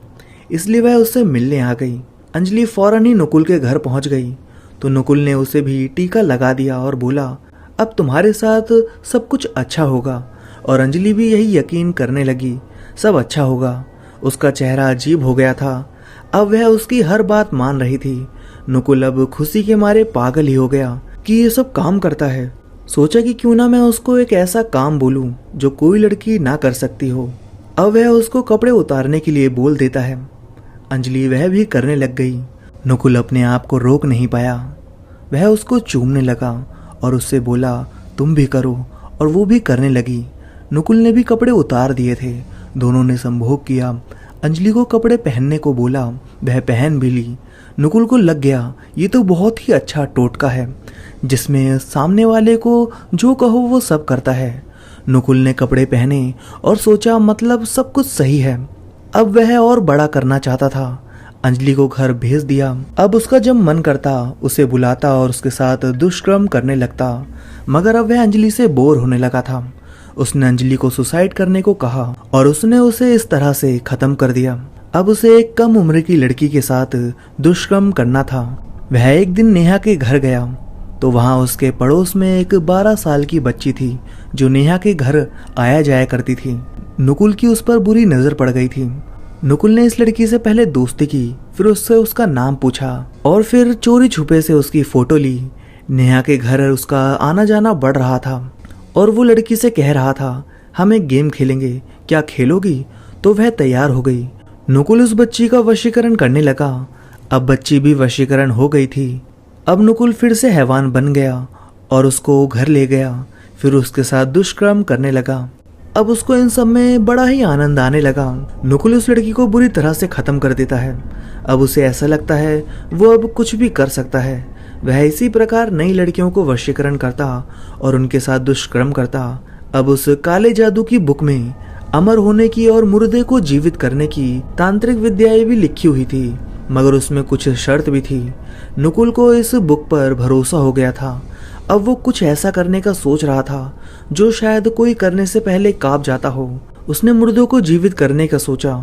Speaker 1: इसलिए वह उससे मिलने आ गई। अंजलि फौरन ही नुकुल के घर पहुंच गई तो नुकुल ने उसे भी टीका लगा दिया और बोला, अब तुम्हारे साथ सब कुछ अच्छा होगा। और अंजलि भी यही यकीन करने लगी, सब अच्छा होगा। उसका चेहरा अजीब हो गया था। अब वह उसकी हर बात मान रही थी। नुकुल अब खुशी के मारे पागल ही हो गया कि ये सब काम करता है। सोचा कि क्यों ना मैं उसको एक ऐसा काम बोलूं जो कोई लड़की ना कर सकती हो। अब वह उसको कपड़े उतारने के लिए बोल देता है। अंजलि वह भी करने लग गई। नुकुल अपने आप को रोक नहीं पाया। वह उसको चूमने लगा और उससे बोला, तुम भी करो, और वो भी करने लगी। नुकुल ने भी कपड़े उतार दिए थे। दोनों ने संभोग किया। अंजलि को कपड़े पहनने को बोला, वह पहन भी ली। नुकुल को लग गया ये तो बहुत ही अच्छा टोटका है जिसमें सामने वाले को जो कहो वो सब करता है। नुकुल ने कपड़े पहने और सोचा मतलब सब कुछ सही है। अब वह और बड़ा करना चाहता था। अंजलि को घर भेज दिया। अब उसका जब मन करता उसे बुलाता और उसके साथ दुष्कर्म करने लगता, मगर अब वह अंजलि से बोर होने लगा था। उसने अंजलि को सुसाइड करने को कहा और उसने उसे इस तरह से खत्म कर दिया। अब उसे एक कम उम्र की लड़की के साथ दुष्कर्म करना था। वह एक दिन नेहा के घर गया तो वहां उसके पड़ोस में एक 12 साल की बच्ची थी जो नेहा के घर आया जाया करती थी। नुकुल की उस पर बुरी नजर पड़ गई थी। नुकुल ने इस लड़की से पहले दोस्ती की, फिर उससे उसका नाम पूछा और फिर चोरी छुपे से उसकी फोटो ली। नेहा के घर उसका आना जाना बढ़ रहा था और वो लड़की से कह रहा था, हम एक गेम खेलेंगे, क्या खेलोगी? तो वह तैयार हो गई। नुकुल उस बच्ची का वशीकरण करने लगा। अब बच्ची भी वशीकरण हो गई थी। अब नुकुल फिर से हैवान बन गया और उसको घर ले गया। फिर उसके साथ दुष्कर्म करने लगा। अब उसको इन सब में बड़ा ही आनंद आने लगा। नुकुल उस लड़की को बुरी तरह से खत्म कर देता है। अब उसे ऐसा लगता है वो अब कुछ भी कर सकता है। वह इसी प्रकार नई लड़कियों को वशीकरण करता और उनके साथ दुष्कर्म करता। अब उस काले जादू की बुक में अमर होने की और मुर्दे को जीवित करने की तांत्रिक विद्याएं भी लिखी हुई थी, मगर उसमें कुछ शर्त भी थी। नुकुल को इस बुक पर भरोसा हो गया था। अब वो कुछ ऐसा करने का सोच रहा था जो शायद कोई करने से पहले कांप जाता हो। उसने मुर्दों को जीवित करने का सोचा,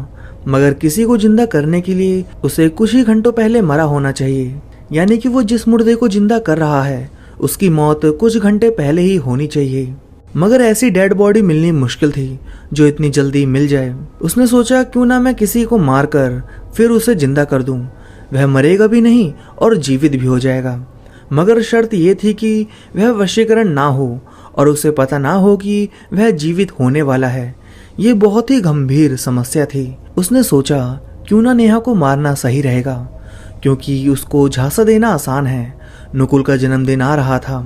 Speaker 1: मगर किसी को जिंदा करने के लिए उसे कुछ ही घंटों पहले मरा होना चाहिए, यानी कि वो जिस मुर्दे को जिंदा कर रहा है उसकी मौत कुछ घंटे पहले ही होनी चाहिए। मगर ऐसी डेड बॉडी मिलनी मुश्किल थी जो इतनी जल्दी मिल जाए। उसने सोचा क्यों ना मैं किसी को मारकर फिर उसे जिंदा कर दूं। वह मरेगा भी नहीं और जीवित भी हो जाएगा, मगर शर्त यह थी कि वह वशीकरण ना हो और उसे पता ना हो कि वह जीवित होने वाला है। ये बहुत ही गंभीर समस्या थी। उसने सोचा क्यों ना नेहा को मारना सही रहेगा, क्योंकि उसको झांसा देना आसान है। नुकुल का जन्मदिन आ रहा था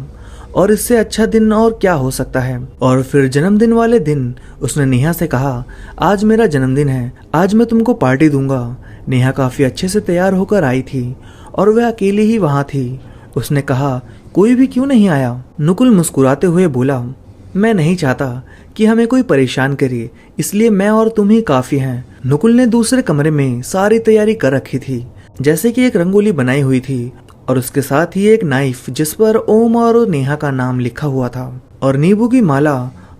Speaker 1: और इससे अच्छा दिन और क्या हो सकता है। और फिर जन्मदिन वाले दिन उसने नेहा से कहा, आज मेरा जन्मदिन है, आज मैं तुमको पार्टी दूंगा। नेहा काफी अच्छे से तैयार होकर आई थी और वह अकेली ही वहां थी। उसने कहा, कोई भी क्यों नहीं आया? नुकुल मुस्कुराते हुए बोला, मैं नहीं चाहता कि हमें कोई परेशान करे, इसलिए मैं और तुम ही काफी हैं। नुकुल ने दूसरे कमरे में सारी तैयारी कर रखी थी, जैसे कि एक रंगोली बनाई हुई थी और उसके साथ ही एक नाइफ जिस पर ओम और नेहा का नाम लिखा हुआ था और नींबू की माला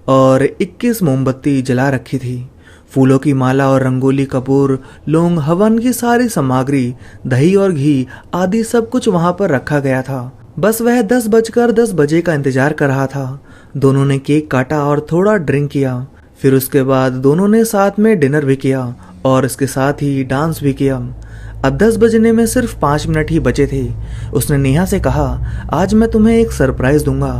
Speaker 1: और 21 मोमबत्ती जला रखी थी। फूलों की माला और रंगोली, कपूर, लौंग, हवन की सारी सामग्री, दही और घी आदि सब कुछ वहां पर रखा गया था। बस वह 10:10 का इंतजार कर रहा था। दोनों ने केक काटा और थोड़ा ड्रिंक किया। फिर उसके बाद दोनों ने साथ में डिनर भी किया और इसके साथ ही डांस भी किया। अब 10 बजने में सिर्फ 5 मिनट ही बचे थे। उसने नेहा से कहा, आज मैं तुम्हें एक सरप्राइज दूंगा,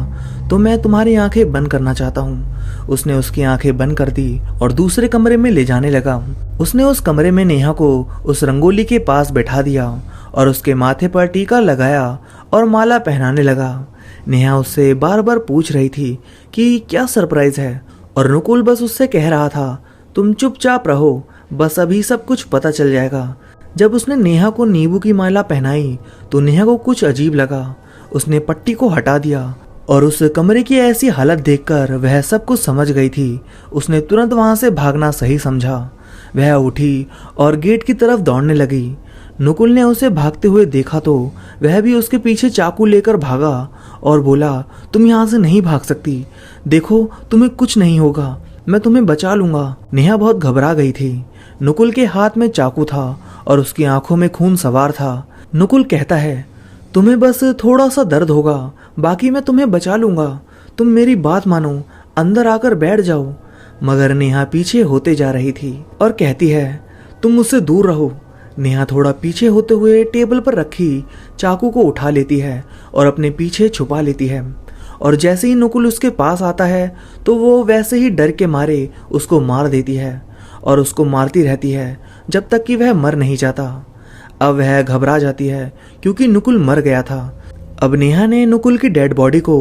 Speaker 1: तो मैं तुम्हारी आंखें बंद करना चाहता हूँ। उसने उसकी आंखें बंद कर दी और दूसरे कमरे में ले जाने लगा। उसने उस कमरे में नेहा को उस रंगोली के पास बैठा दिया और उसके माथे पर टीका लगाया और माला पहनाने लगा। नेहा उससे बार बार पूछ रही थी कि क्या सरप्राइज है, और नुकुल बस उससे कह रहा था, तुम चुपचाप रहो, बस अभी सब कुछ पता चल जाएगा। जब उसने नेहा को नींबू की माला पहनाई तो नेहा को कुछ अजीब लगा। उसने पट्टी को हटा दिया और उस कमरे की ऐसी हालत देखकर वह सब कुछ समझ गई थी। उसने तुरंत वहां से भागना सही समझा। वह उठी और गेट की तरफ दौड़ने लगी। नुकुल ने उसे भागते हुए देखा तो वह भी उसके पीछे चाकू लेकर भागा और बोला, तुम यहाँ से नहीं भाग सकती, देखो तुम्हें कुछ नहीं होगा, मैं तुम्हें बचा लूंगा। नेहा बहुत घबरा गई थी। नुकुल के हाथ में चाकू था और उसकी आंखों में खून सवार था। नुकुल कहता है, तुम्हें बस थोड़ा सा दर्द होगा, बाकी मैं तुम्हें बचा लूंगा, तुम मेरी बात मानो, अंदर आकर बैठ जाओ। मगर नेहा पीछे होते जा रही थी और कहती है, तुम मुझसे दूर रहो। नेहा थोड़ा पीछे होते हुए टेबल पर रखी चाकू को उठा लेती है और अपने पीछे छुपा लेती है। और जैसे ही नुकुल उसके पास आता है तो वो वैसे ही डर के मारे उसको मार देती है और उसको मारती रहती है जब तक कि वह मर नहीं जाता। अब वह घबरा जाती है क्योंकि नुकुल मर गया था। अब नेहा ने नुकुल की डेड बॉडी को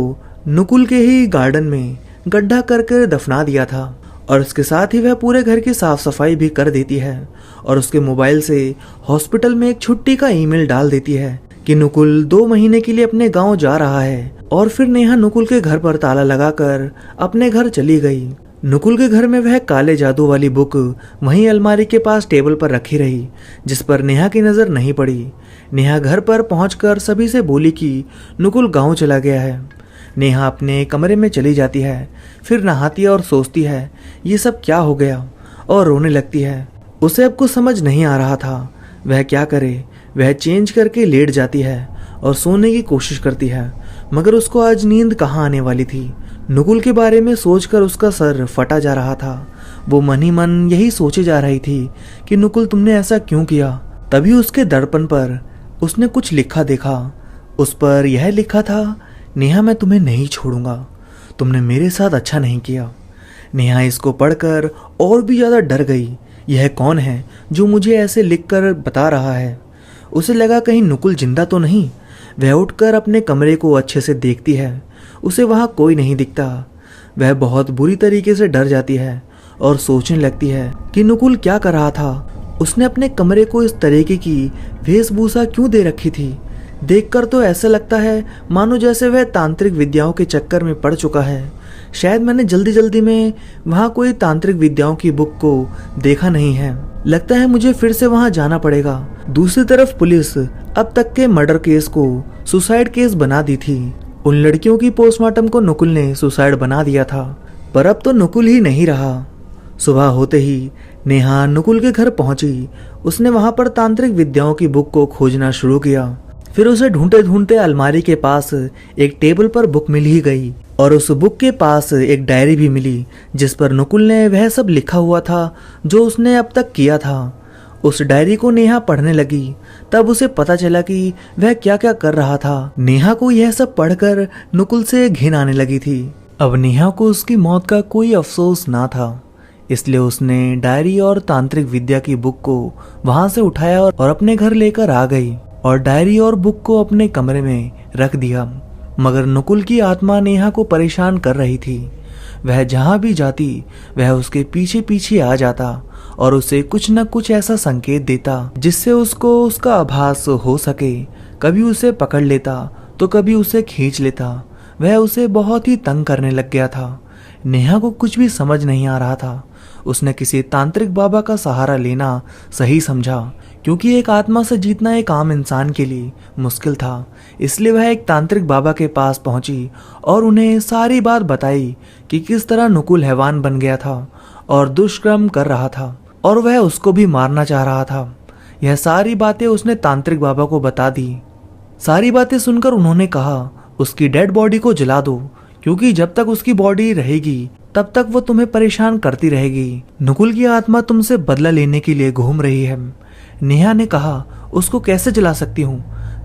Speaker 1: नुकुल के ही गार्डन में गड्ढा करके दफना दिया था और उसके साथ ही वह पूरे घर की साफ सफाई भी कर देती है और उसके मोबाइल से हॉस्पिटल में एक छुट्टी का ईमेल डाल देती है कि नुकुल 2 महीने के लिए अपने गांव जा रहा है। और फिर नेहा नुकुल के घर पर ताला लगाकर अपने घर चली गई। नुकुल के घर में वह काले जादू वाली बुक वहीं अलमारी के पास टेबल पर रखी रही, जिस पर नेहा की नजर नहीं पड़ी। नेहा घर पर पहुंचकर सभी से बोली कि नुकुल गांव चला गया है। नेहा अपने कमरे में चली जाती है, फिर नहाती है और सोचती है ये सब क्या हो गया, और रोने लगती है। उसे अब कुछ समझ नहीं आ रहा था वह क्या करे। वह चेंज करके लेट जाती है और सोने की कोशिश करती है, मगर उसको आज नींद कहाँ आने वाली थी। नुकुल के बारे में सोचकर उसका सर फटा जा रहा था। वो मन ही मन यही सोचे जा रही थी कि नुकुल तुमने ऐसा क्यों किया। तभी उसके दर्पण पर उसने कुछ लिखा देखा। उस पर यह लिखा था, नेहा मैं तुम्हें नहीं छोड़ूंगा, तुमने मेरे साथ अच्छा नहीं किया। नेहा इसको पढ़कर और भी ज्यादा डर गई। यह कौन है जो मुझे ऐसे लिखकर बता रहा है। उसे लगा कहीं नुकुल जिंदा तो नहीं। वह उठकर अपने कमरे को अच्छे से देखती है। उसे वहां कोई नहीं दिखता। वह बहुत बुरी तरीके से डर जाती है और सोचने लगती है कि नुकुल क्या कर रहा था। उसने अपने कमरे को इस तरीके की वेशभूषा क्यों दे रखी थी। देखकर तो ऐसा लगता है मानो जैसे वह तांत्रिक विद्याओं के चक्कर में पड़ चुका है। शायद मैंने जल्दी जल्दी में वहाँ कोई तांत्रिक विद्याओं की बुक को देखा नहीं है। लगता है मुझे फिर से वहाँ जाना पड़ेगा। दूसरी तरफ पुलिस अब तक के मर्डर केस को सुसाइड केस बना दी थी। उन लड़कियों की पोस्टमार्टम को नुकुल ने सुसाइड बना दिया था, पर अब तो नुकुल ही नहीं रहा। सुबह होते ही नेहा नुकुल के घर पहुंची। उसने वहां पर तांत्रिक विद्याओं की बुक को खोजना शुरू किया। फिर उसे ढूंढते ढूंढते अलमारी के पास एक टेबल पर बुक मिल ही गई और उस बुक के पास एक डायरी भी मिली, जिस पर नुकुल ने वह सब लिखा हुआ था जो उसने अब तक किया था। उस डायरी को नेहा पढ़ने लगी। तब उसे पता चला कि वह क्या क्या कर रहा था। नेहा को यह सब पढ़कर नुकुल से घिन आने लगी थी। अब नेहा को उसकी मौत का कोई अफसोस ना था, इसलिए उसने डायरी और तांत्रिक विद्या की बुक को वहां से उठाया और अपने घर लेकर आ गई और डायरी और बुक को अपने कमरे में रख दिया। मगर नुकुल की आत्मा नेहा को परेशान कर रही थी। वह जहां भी जाती वह उसके पीछे पीछे आ जाता और उसे कुछ न कुछ ऐसा संकेत देता जिससे उसको उसका आभास हो सके। कभी उसे पकड़ लेता तो कभी उसे खींच लेता। वह उसे बहुत ही तंग करने लग गया था। नेहा को कुछ भी समझ नहीं आ रहा था। उसने किसी तांत्रिक बाबा का सहारा लेना सही समझा, क्योंकि एक आत्मा से जीतना एक आम इंसान के लिए मुश्किल था। इसलिए वह एक तांत्रिक बाबा के पास पहुंची और उन्हें सारी बात बताई कि किस तरह नुकुल हैवान बन गया था और दुष्कर्म कर रहा था और वह उसको भी मारना चाह रहा था। यह सारी बातें उसने तांत्रिक बाबा को बता दी। सारी बातें सुनकर उन्होंने कहा, उसकी डेड बॉडी को जला दो, क्योंकि जब तक उसकी बॉडी रहेगी तब तक वो तुम्हें परेशान करती रहेगी। नुकुल की आत्मा तुमसे बदला लेने के लिए घूम रही है। नेहा ने कहा, उसको कैसे जला सकती हूँ?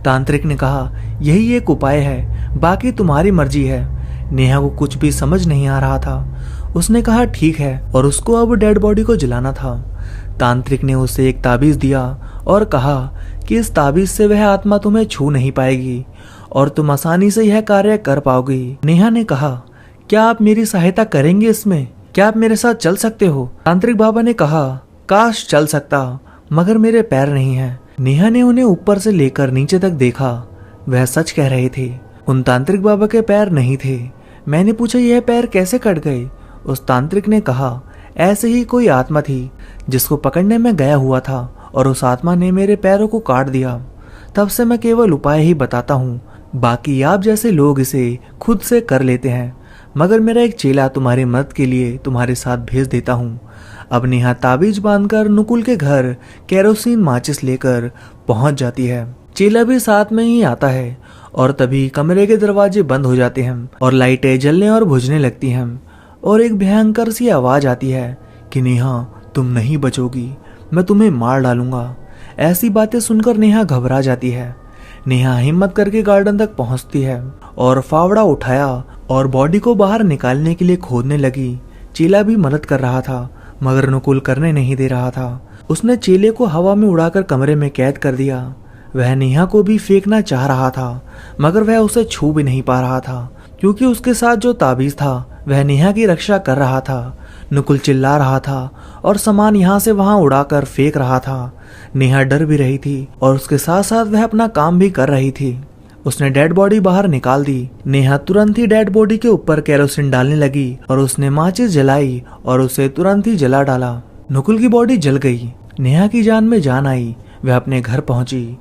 Speaker 1: तांत्रिक ने कहा, यही एक उपाय है, बाकी तुम्हारी मर्जी है। नेहा को कुछ भी समझ नहीं आ रहा था। उसने कहा ठीक है, और उसको अब डेड बॉडी को जलाना था। तांत्रिक ने उसे एक ताबीज दिया और कहा कि इस ताबीज से वह आत्मा तुम्हें छू नहीं पाएगी और तुम आसानी से यह कार्य कर पाओगी। नेहा ने कहा, क्या आप मेरी सहायता करेंगे इसमें? क्या आप मेरे साथ चल सकते हो? तांत्रिक बाबा ने कहा, काश चल सकता, मगर मेरे पैर नहीं हैं। नेहा ने उन्हें ऊपर से लेकर नीचे तक देखा। वह सच कह रहे थे, उन तांत्रिक बाबा के पैर नहीं थे। मैंने पूछा, यह पैर कैसे कट गए? उस तांत्रिक ने कहा, ऐसे ही कोई आत्मा थी जिसको पकड़ने में गया हुआ था और उस आत्मा ने मेरे पैरों को काट दिया। तब से मैं केवल उपाय ही बताता हूँ, बाकी आप जैसे लोग इसे खुद से कर लेते हैं। मगर मेरा एक चेला तुम्हारी मदद के लिए तुम्हारे साथ भेज देता हूँ। अब नेहा ताबीज बांधकर नुकुल के घर केरोसिन माचिस लेकर पहुंच जाती है। चेला भी साथ में ही आता है और तभी कमरे के दरवाजे बंद हो जाते हैं और लाइटें जलने और बुझने लगती हैं और एक भयंकर सी आवाज आती है कि नेहा, तुम नहीं बचोगी, मैं तुम्हें मार डालूंगा। ऐसी बातें सुनकर नेहा घबरा जाती है। नेहा हिम्मत करके गार्डन तक पहुंचती है और फावड़ा उठाया और बॉडी को बाहर निकालने के लिए खोदने लगी। चेला भी मदद कर रहा था, मगर नुकुल करने नहीं दे रहा था। उसने चेले को हवा में उड़ाकर कमरे में कैद कर दिया। वह नेहा को भी फेंकना चाह रहा था, मगर वह उसे छू भी नहीं पा रहा था, क्योंकि उसके साथ जो ताबीज था वह नेहा की रक्षा कर रहा था। नुकुल चिल्ला रहा था और सामान यहाँ से वहां उड़ाकर फेंक रहा था। नेहा डर भी रही थी और उसके साथ साथ वह अपना काम भी कर रही थी। उसने डेड बॉडी बाहर निकाल दी। नेहा तुरंत ही डेड बॉडी के ऊपर केरोसिन डालने लगी और उसने माचिस जलाई और उसे तुरंत ही जला डाला। नुकुल की बॉडी जल गई। नेहा की जान में जान आई। वह अपने घर पहुंची।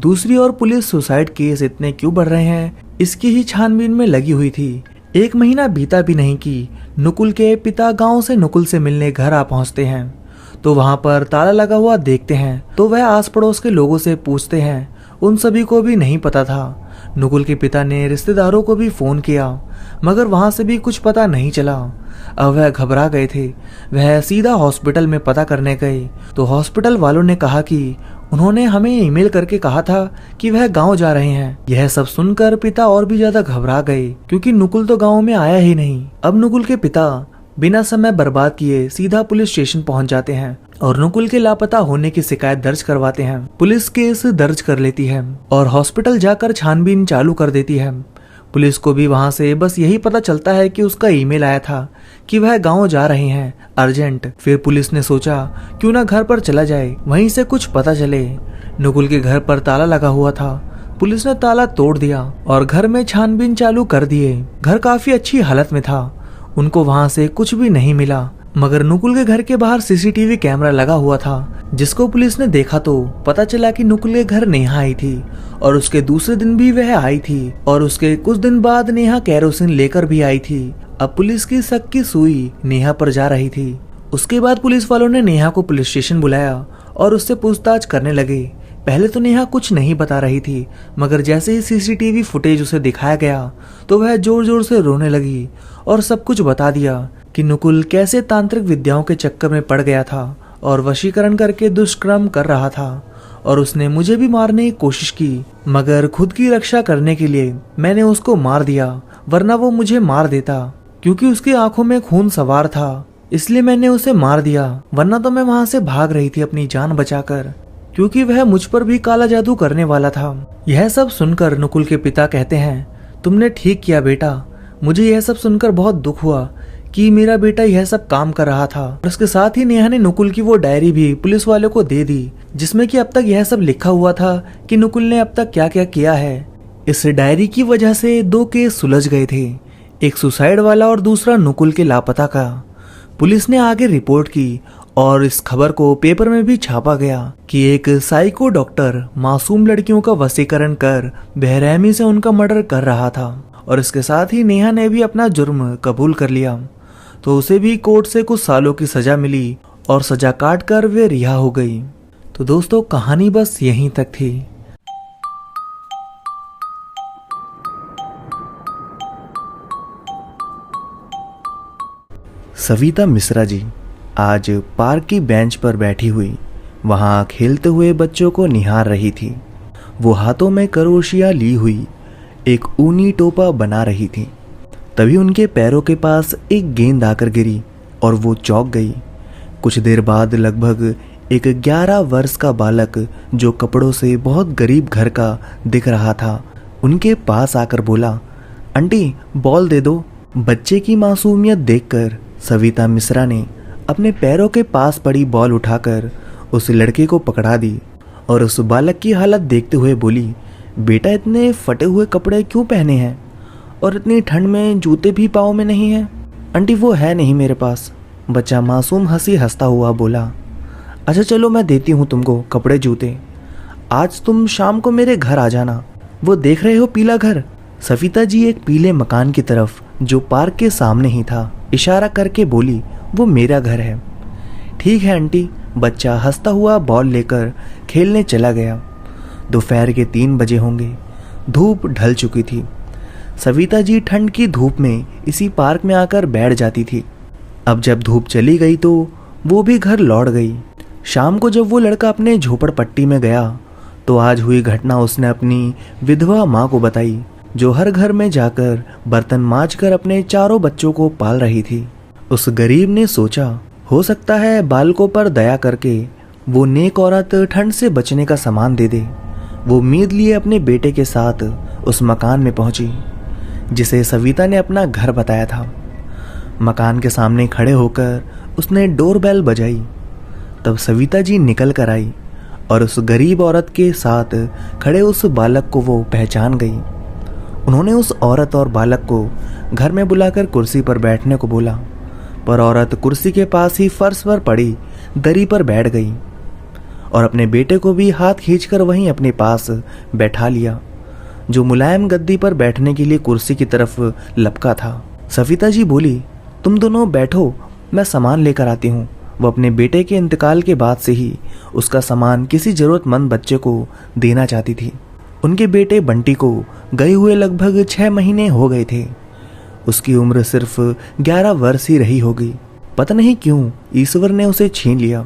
Speaker 1: दूसरी ओर पुलिस सुसाइड केस इतने क्यों बढ़ रहे हैं, इसकी ही छानबीन में लगी हुई थी। 1 महीना बीता भी नहीं कि नुकुल के पिता गांव से नुकुल से मिलने घर आ पहुंचते हैं, तो वहां पर ताला लगा हुआ देखते हैं। तो वह आस पड़ोस के लोगों से पूछते हैं। उन सभी को भी नहीं पता था। नुकुल के पिता ने रिश्तेदारों को भी फोन किया, मगर वहां से भी कुछ पता नहीं चला। अब वह घबरा गए थे। वह सीधा हॉस्पिटल में पता करने गए, तो हॉस्पिटल वालों ने कहा कि उन्होंने हमें ईमेल करके कहा था कि वह गांव जा रहे हैं। यह सब सुनकर पिता और भी ज्यादा घबरा गए, क्योंकि नुकुल तो गांव में आया ही नहीं। अब नुकुल के पिता बिना समय बर्बाद किए सीधा पुलिस स्टेशन पहुंच जाते हैं और नुकुल के लापता होने की शिकायत दर्ज करवाते हैं। पुलिस केस दर्ज कर लेती है और हॉस्पिटल जाकर छानबीन चालू कर देती है। पुलिस को भी वहां से बस यही पता चलता है कि उसका ईमेल आया था कि वह गांव जा रहे हैं अर्जेंट। फिर पुलिस ने सोचा क्यों ना घर पर चला जाए, वहीं से कुछ पता चले। नुकुल के घर पर ताला लगा हुआ था। पुलिस ने ताला तोड़ दिया और घर में छानबीन चालू कर दिए। घर काफी अच्छी हालत में था। उनको वहां से कुछ भी नहीं मिला, मगर नुकुल के घर के बाहर सीसीटीवी कैमरा लगा हुआ था, जिसको पुलिस ने देखा तो पता चला कि नुकुल के घर नेहा आई थी और उसके दूसरे दिन भी वह आई थी और उसके कुछ दिन बाद नेहा केरोसिन लेकर भी आई थी। अब पुलिस की शक की सुई नेहा पर जा रही थी। उसके बाद पुलिस वालों ने नेहा को पुलिस स्टेशन बुलाया और उससे पूछताछ करने लगे। पहले तो नेहा कुछ नहीं बता रही थी, मगर जैसे ही सीसीटीवी फुटेज उसे दिखाया गया तो वह जोर जोर से रोने लगी और सब कुछ बता दिया कि नुकुल कैसे तांत्रिक विद्याओं के चक्कर में पड़ गया था और वशीकरण करके दुष्कर्म कर रहा था और उसने मुझे भी मारने की कोशिश की, मगर खुद की रक्षा करने के लिए मैंने उसको मार दिया, वरना वो मुझे मार देता। क्योंकि उसकी आंखों में खून सवार था, इसलिए मैंने उसे मार दिया, वरना तो मैं वहां से भाग रही थी अपनी जान बचाकर, क्योंकि वह मुझ पर भी काला जादू करने वाला था। यह सब सुनकर नुकुल के पिता कहते हैं, तुमने ठीक किया बेटा। मुझे यह सब सुनकर बहुत दुख हुआ कि मेरा बेटा यह सब काम कर रहा था। और उसके साथ ही नेहा ने नुकुल की वो डायरी भी पुलिस वालों को दे दी, जिसमें कि अब तक यह सब लिखा हुआ था कि नुकुल ने अब तक क्या क्या किया है। इस डायरी की वजह से 2 केस सुलझ गए थे, एक सुसाइड वाला और दूसरा नुकुल के लापता का। पुलिस ने आगे रिपोर्ट की और इस खबर को पेपर में भी छापा गया कि एक साइको डॉक्टर मासूम लड़कियों का वशीकरण कर बेरहमी से उनका मर्डर कर रहा था। और इसके साथ ही नेहा ने भी अपना जुर्म कबूल कर लिया, तो उसे भी कोर्ट से कुछ सालों की सजा मिली और सजा काट कर वे रिहा हो गई। तो दोस्तों, कहानी बस यहीं तक थी। सविता मिश्रा जी आज पार्क की बेंच पर बैठी हुई वहाँ खेलते हुए बच्चों को निहार रही थी। वो हाथों में करोशिया ली हुई एक ऊनी टोपा बना रही थी। तभी उनके पैरों के पास एक गेंद आकर गिरी और वो चौंक गई। कुछ देर बाद लगभग एक 11 वर्ष का बालक जो कपड़ों से बहुत गरीब घर का दिख रहा था उनके पास आकर बोला, आंटी बॉल दे दो। बच्चे की मासूमियत देखकर सविता मिश्रा ने अपने पैरों के पास पड़ी बॉल उठाकर उस लड़के को पकड़ा दी और उस बालक की हालत देखते हुए बोली, बेटा इतने फटे हुए कपड़े क्यों पहने हैं और इतनी ठंड में जूते भी पाँव में नहीं हैं? आंटी वो है नहीं मेरे पास। बच्चा मासूम हंसी हंसता हुआ बोला, अच्छा चलो मैं देती हूँ तुमको कपड़े जूते। आज तुम शाम को मेरे घर आ जाना। वो देख रहे हो पीला घर? सविता जी एक पीले मकान की तरफ जो पार्क के सामने ही था इशारा करके बोली, वो मेरा घर है। ठीक है आंटी। बच्चा हंसता हुआ बॉल लेकर खेलने चला गया। दोपहर के 3 बजे होंगे। धूप ढल चुकी थी। सविता जी ठंड की धूप में इसी पार्क में आकर बैठ जाती थी। अब जब धूप चली गई तो वो भी घर लौट गई। शाम को जब वो लड़का अपने झोपड़पट्टी में गया तो आज हुई घटना उसने अपनी विधवा माँ को बताई, जो हर घर में जाकर बर्तन मांजकर अपने 4 बच्चों को पाल रही थी। उस गरीब ने सोचा, हो सकता है बालकों पर दया करके वो नेक औरत ठंड से बचने का सामान दे दे। वो उम्मीद लिए अपने बेटे के साथ उस मकान में पहुंची जिसे सविता ने अपना घर बताया था। मकान के सामने खड़े होकर उसने डोरबेल बजाई। तब सविता जी निकल कर आई और उस गरीब औरत के साथ खड़े उस बालक को वो पहचान गई। उन्होंने उस औरत और बालक को घर में बुलाकर कुर्सी पर बैठने को बोला, पर औरत कुर्सी के पास ही फर्श पर पड़ी दरी पर बैठ गई और अपने बेटे को भी हाथ खींचकर वहीं अपने पास बैठा लिया, जो मुलायम गद्दी पर बैठने के लिए कुर्सी की तरफ लपका था। सविता जी बोली, तुम दोनों बैठो, मैं सामान लेकर आती हूँ। वो अपने बेटे के इंतकाल के बाद से ही उसका सामान किसी ज़रूरतमंद बच्चे को देना चाहती थी। उनके बेटे बंटी को गए हुए लगभग 6 महीने हो गए थे। उसकी उम्र सिर्फ 11 वर्ष ही रही होगी। पता नहीं क्यों ईश्वर ने उसे छीन लिया।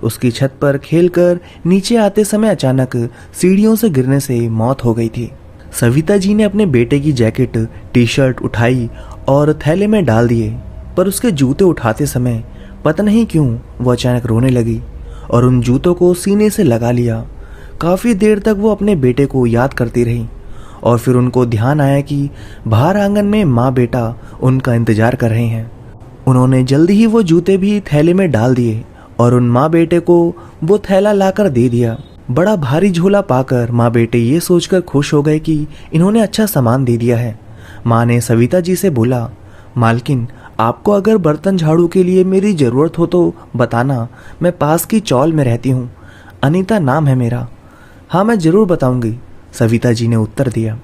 Speaker 1: उसकी छत पर खेलकर नीचे आते समय अचानक सीढ़ियों से गिरने से मौत हो गई थी। सविता जी ने अपने बेटे की जैकेट टी शर्ट उठाई और थैले में डाल दिए, पर उसके जूते उठाते समय पता नहीं क्यों वो अचानक रोने लगी और उन जूतों को सीने से लगा लिया। काफ़ी देर तक वो अपने बेटे को याद करती रही और फिर उनको ध्यान आया कि बाहर आंगन में माँ बेटा उनका इंतजार कर रहे हैं। उन्होंने जल्दी ही वो जूते भी थैले में डाल दिए और उन माँ बेटे को वो थैला लाकर दे दिया। बड़ा भारी झोला पाकर माँ बेटे ये सोचकर खुश हो गए कि इन्होंने अच्छा सामान दे दिया है। माँ ने सविता जी से बोला, मालकिन आपको अगर बर्तन झाड़ू के लिए मेरी ज़रूरत हो तो बताना, मैं पास की चौल में रहती हूँ, अनीता नाम है मेरा। हाँ मैं ज़रूर बताऊंगी, सविता जी ने उत्तर दिया।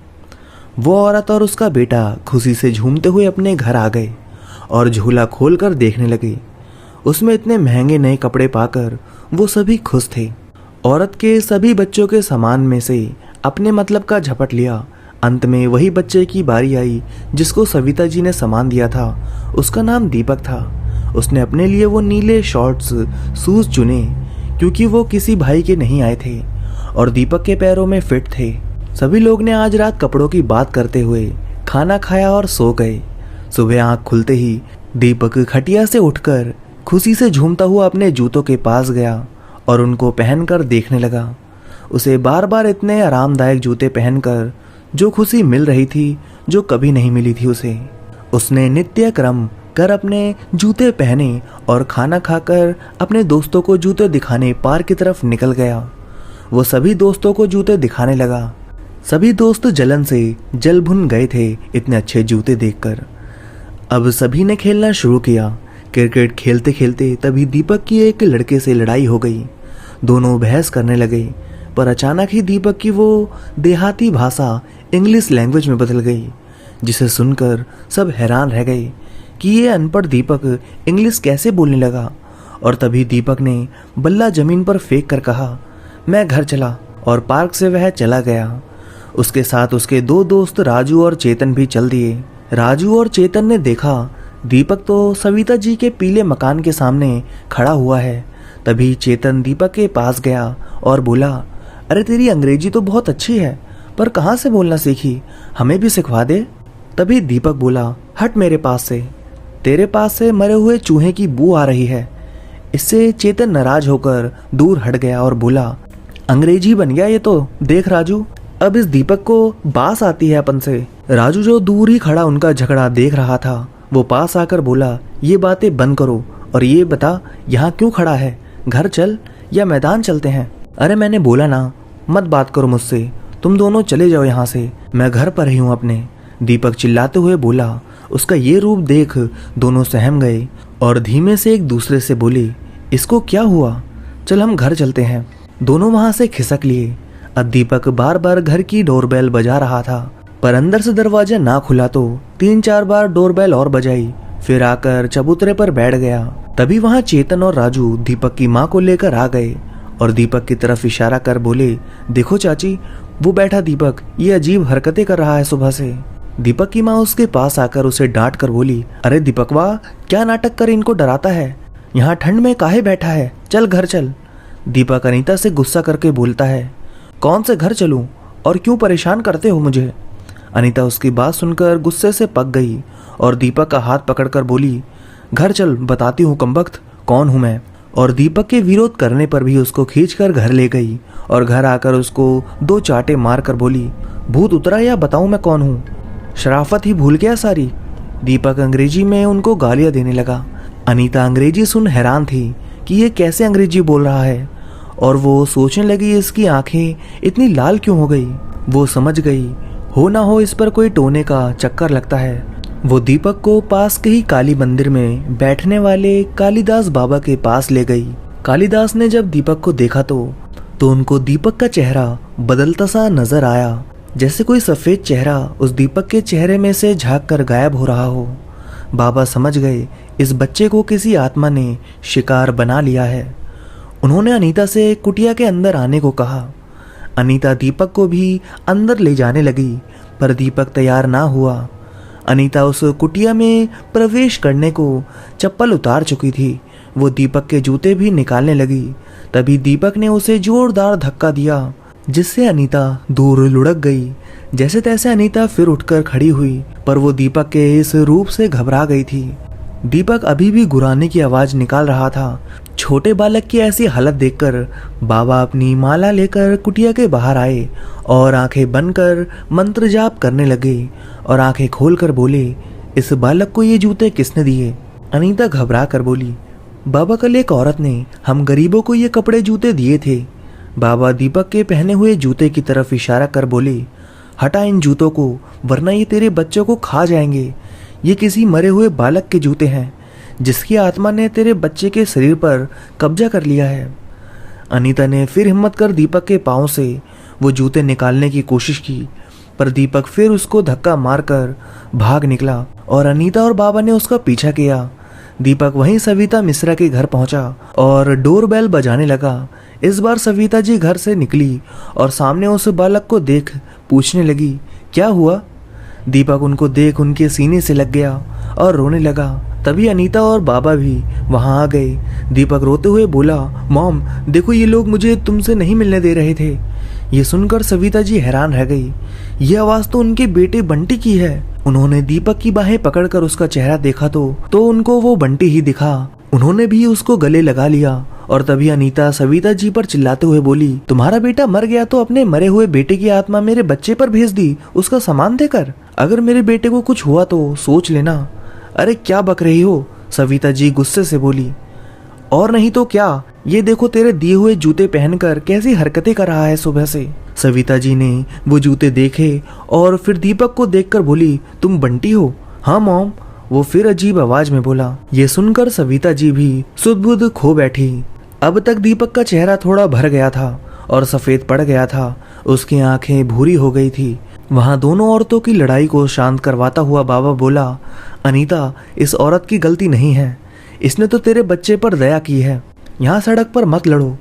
Speaker 1: वो औरत और उसका बेटा खुशी से झूमते हुए अपने घर आ गए और झूला खोलकर देखने लगे। उसमें इतने महंगे नए कपड़े पाकर वो सभी खुश थे। औरत के सभी बच्चों के सामान में से अपने मतलब का झपट लिया। अंत में वही बच्चे की बारी आई जिसको सविता जी ने सामान दिया था। उसका नाम दीपक था। उसने अपने लिए वो नीले शॉर्ट्स शूज चुने क्योंकि वो किसी भाई के नहीं आए थे और दीपक के पैरों में फिट थे। सभी लोग ने आज रात कपड़ों की बात करते हुए खाना खाया और सो गए। सुबह आंख खुलते ही दीपक खटिया से उठकर खुशी से झूमता हुआ अपने जूतों के पास गया और उनको पहनकर देखने लगा। उसे बार बार इतने आरामदायक जूते पहनकर जो खुशी मिल रही थी जो कभी नहीं मिली थी उसे। उसने नित्य क्रम कर अपने जूते पहने और खाना खाकर अपने दोस्तों को जूते दिखाने पार्क की तरफ निकल गया। वो सभी दोस्तों को जूते दिखाने लगा। सभी दोस्त जलन से जल भुन गए थे इतने अच्छे जूते देखकर। अब सभी ने खेलना शुरू किया। क्रिकेट खेलते खेलते तभी दीपक की एक लड़के से लड़ाई हो गई। दोनों बहस करने लगे, पर अचानक ही दीपक की वो देहाती भाषा इंग्लिश लैंग्वेज में बदल गई, जिसे सुनकर सब हैरान रह गए कि ये अनपढ़ दीपक इंग्लिश कैसे बोलने लगा। और तभी दीपक ने बल्ला जमीन पर फेंक कर कहा, मैं घर चला, और पार्क से वह चला गया। उसके साथ उसके 2 दोस्त राजू और चेतन भी चल दिए। राजू और चेतन ने देखा दीपक तो सविता जी के पीले मकान के सामने खड़ा हुआ है। तभी चेतन दीपक के पास गया और बोला, अरे तेरी अंग्रेजी तो बहुत अच्छी है, पर कहाँ से बोलना सीखी, हमें भी सिखवा दे। तभी दीपक बोला, हट मेरे पास से, तेरे पास से मरे हुए चूहे की बू आ रही है। इससे चेतन नाराज होकर दूर हट गया और बोला, अंग्रेजी बन गया ये तो, देख राजू, अब इस दीपक को बास आती है अपन से। राजू जो दूर ही खड़ा उनका झगड़ा देख रहा था, वो पास आकर बोला, ये बातें बंद करो और ये बता यहाँ क्यों खड़ा है, घर चल या मैदान चलते हैं। अरे मैंने बोला ना, मत बात करो मुझसे, तुम दोनों चले जाओ यहाँ से, मैं घर पर ही हूँ अपने। दीपक चिल्लाते हुए बोला। उसका ये रूप देख दोनों सहम गए और धीमे से एक दूसरे से बोले, इसको क्या हुआ, चल हम घर चलते हैं। दोनों वहां से खिसक लिए। अब दीपक बार बार घर की डोरबेल बजा रहा था, पर अंदर से दरवाजा ना खुला तो 3-4 बार डोरबेल और बजाई, फिर आकर चबूतरे पर बैठ गया। तभी वहां चेतन और राजू दीपक की माँ को लेकर आ गए और दीपक की तरफ इशारा कर बोले, देखो चाची, वो बैठा दीपक, ये अजीब हरकतें कर रहा है सुबह से। दीपक की माँ उसके पास आकर उसे डांट कर बोली, अरे दीपक वाह, क्या नाटक कर इनको डराता है, यहाँ ठंड में काहे बैठा है, चल घर चल। दीपक अनीता से गुस्सा करके बोलता है, कौन से घर चलूं और क्यों परेशान करते हो मुझे। अनीता उसकी बात सुनकर गुस्से से पक गई और दीपक का हाथ पकड़कर बोली, घर चल, बताती हूँ कमबख्त कौन हूँ मैं। और दीपक के विरोध करने पर भी उसको खींचकर घर ले गई और घर आकर उसको 2 चाटे मार कर बोली, भूत उतरा या बताऊं मैं कौन हूँ, शराफत ही भूल गया सारी। दीपक अंग्रेजी में उनको गालियां देने लगा। अनीता अंग्रेजी सुन हैरान थी कि ये कैसे अंग्रेजी बोल रहा है और वो सोचने लगी इसकी आंखें इतनी लाल क्यों हो गई। वो समझ गई हो ना हो इस पर कोई टोने का चक्कर लगता है। वो दीपक को पास के ही काली मंदिर में बैठने वाले कालिदास बाबा के पास ले गई। कालिदास ने जब दीपक को देखा तो उनको दीपक का चेहरा बदलता सा नजर आया, जैसे कोई सफेद चेहरा उस दीपक के चेहरे में से झांक कर गायब हो रहा हो। बाबा समझ गए इस बच्चे को किसी आत्मा ने शिकार बना लिया है। उन्होंने अनीता से कुटिया के अंदर आने को कहा। अनीता दीपक को भी अंदर ले जाने लगी, पर दीपक तैयार ना हुआ। अनीता उस कुटिया में प्रवेश करने को चप्पल उतार चुकी थी। वो दीपक के जूते भी निकालने लगी। तभी दीपक ने उसे जोरदार धक्का दिया, जिससे अनीता दूर लुढ़क गई। जैसे तैसे अनीता फिर उठकर खड़ी हुई, पर वो दीपक के इस रूप से घबरा गई थी। दीपक अभी भी गुर्राने की आवाज निकाल रहा था। छोटे बालक की ऐसी हालत देखकर बाबा अपनी माला लेकर कुटिया के बाहर आए और आंखें बंद कर मंत्र जाप करने लगे और आंखें खोलकर बोले, इस बालक को ये जूते किसने दिए। अनीता घबरा कर बोली, बाबा कल एक औरत ने हम गरीबों को ये कपड़े जूते दिए थे। बाबा दीपक के पहने हुए जूते की तरफ इशारा कर बोले, हटा इन जूतों को, वरना ये तेरे बच्चों को खा जाएंगे। ये किसी मरे हुए बालक के जूते हैं, जिसकी आत्मा ने तेरे बच्चे के शरीर पर कब्जा कर लिया है। अनीता ने फिर हिम्मत कर दीपक के पाँव से वो जूते निकालने की कोशिश की, पर दीपक फिर उसको धक्का मारकर भाग निकला और अनीता और बाबा ने उसका पीछा किया। दीपक वहीं सविता मिश्रा के घर पहुंचा और डोरबेल बजाने लगा। इस बार सविता जी घर से निकली और सामने उस बालक को देख पूछने लगी, क्या हुआ। दीपक उनको देख उनके सीने से लग गया और रोने लगा। तभी अनीता और बाबा भी वहां आ गए। दीपक रोते हुए बोला, मॉम देखो, ये लोग मुझे तुमसे नहीं मिलने दे रहे थे। ये सुनकर सविता जी हैरान रह गई। ये आवाज तो उनके बेटे बंटी की है। उन्होंने दीपक की बाहें पकड़कर उसका चेहरा देखा तो उनको वो बंटी ही दिखा। उन्होंने भी उसको गले लगा लिया और तभी अनीता सविता जी पर चिल्लाते हुए बोली, तुम्हारा बेटा मर गया तो अपने मरे हुए बेटे की आत्मा मेरे बच्चे पर भेज दी, उसका सामान देकर। अगर मेरे बेटे को कुछ हुआ तो सोच लेना। अरे क्या बक रही हो, सविता जी गुस्से से बोली। और नहीं तो क्या, ये देखो तेरे दिए हुए जूते पहनकर कैसी हरकतें कर रहा है सुबह से। सविता जी ने वो जूते देखे और फिर दीपक को देखकर बोली, तुम बंटी हो। हाँ मॉम, वो फिर अजीब आवाज में बोला। ये सुनकर सविता जी भी सुध-बुध खो बैठी। अब तक दीपक का चेहरा थोड़ा भर गया था और सफेद पड़ गया था। उसकी आंखें भूरी हो गई थी। वहां दोनों औरतों की लड़ाई को शांत करवाता हुआ बाबा बोला, अनीता इस औरत की गलती नहीं है, इसने तो तेरे बच्चे पर दया की है। यहाँ सड़क पर मत लड़ो,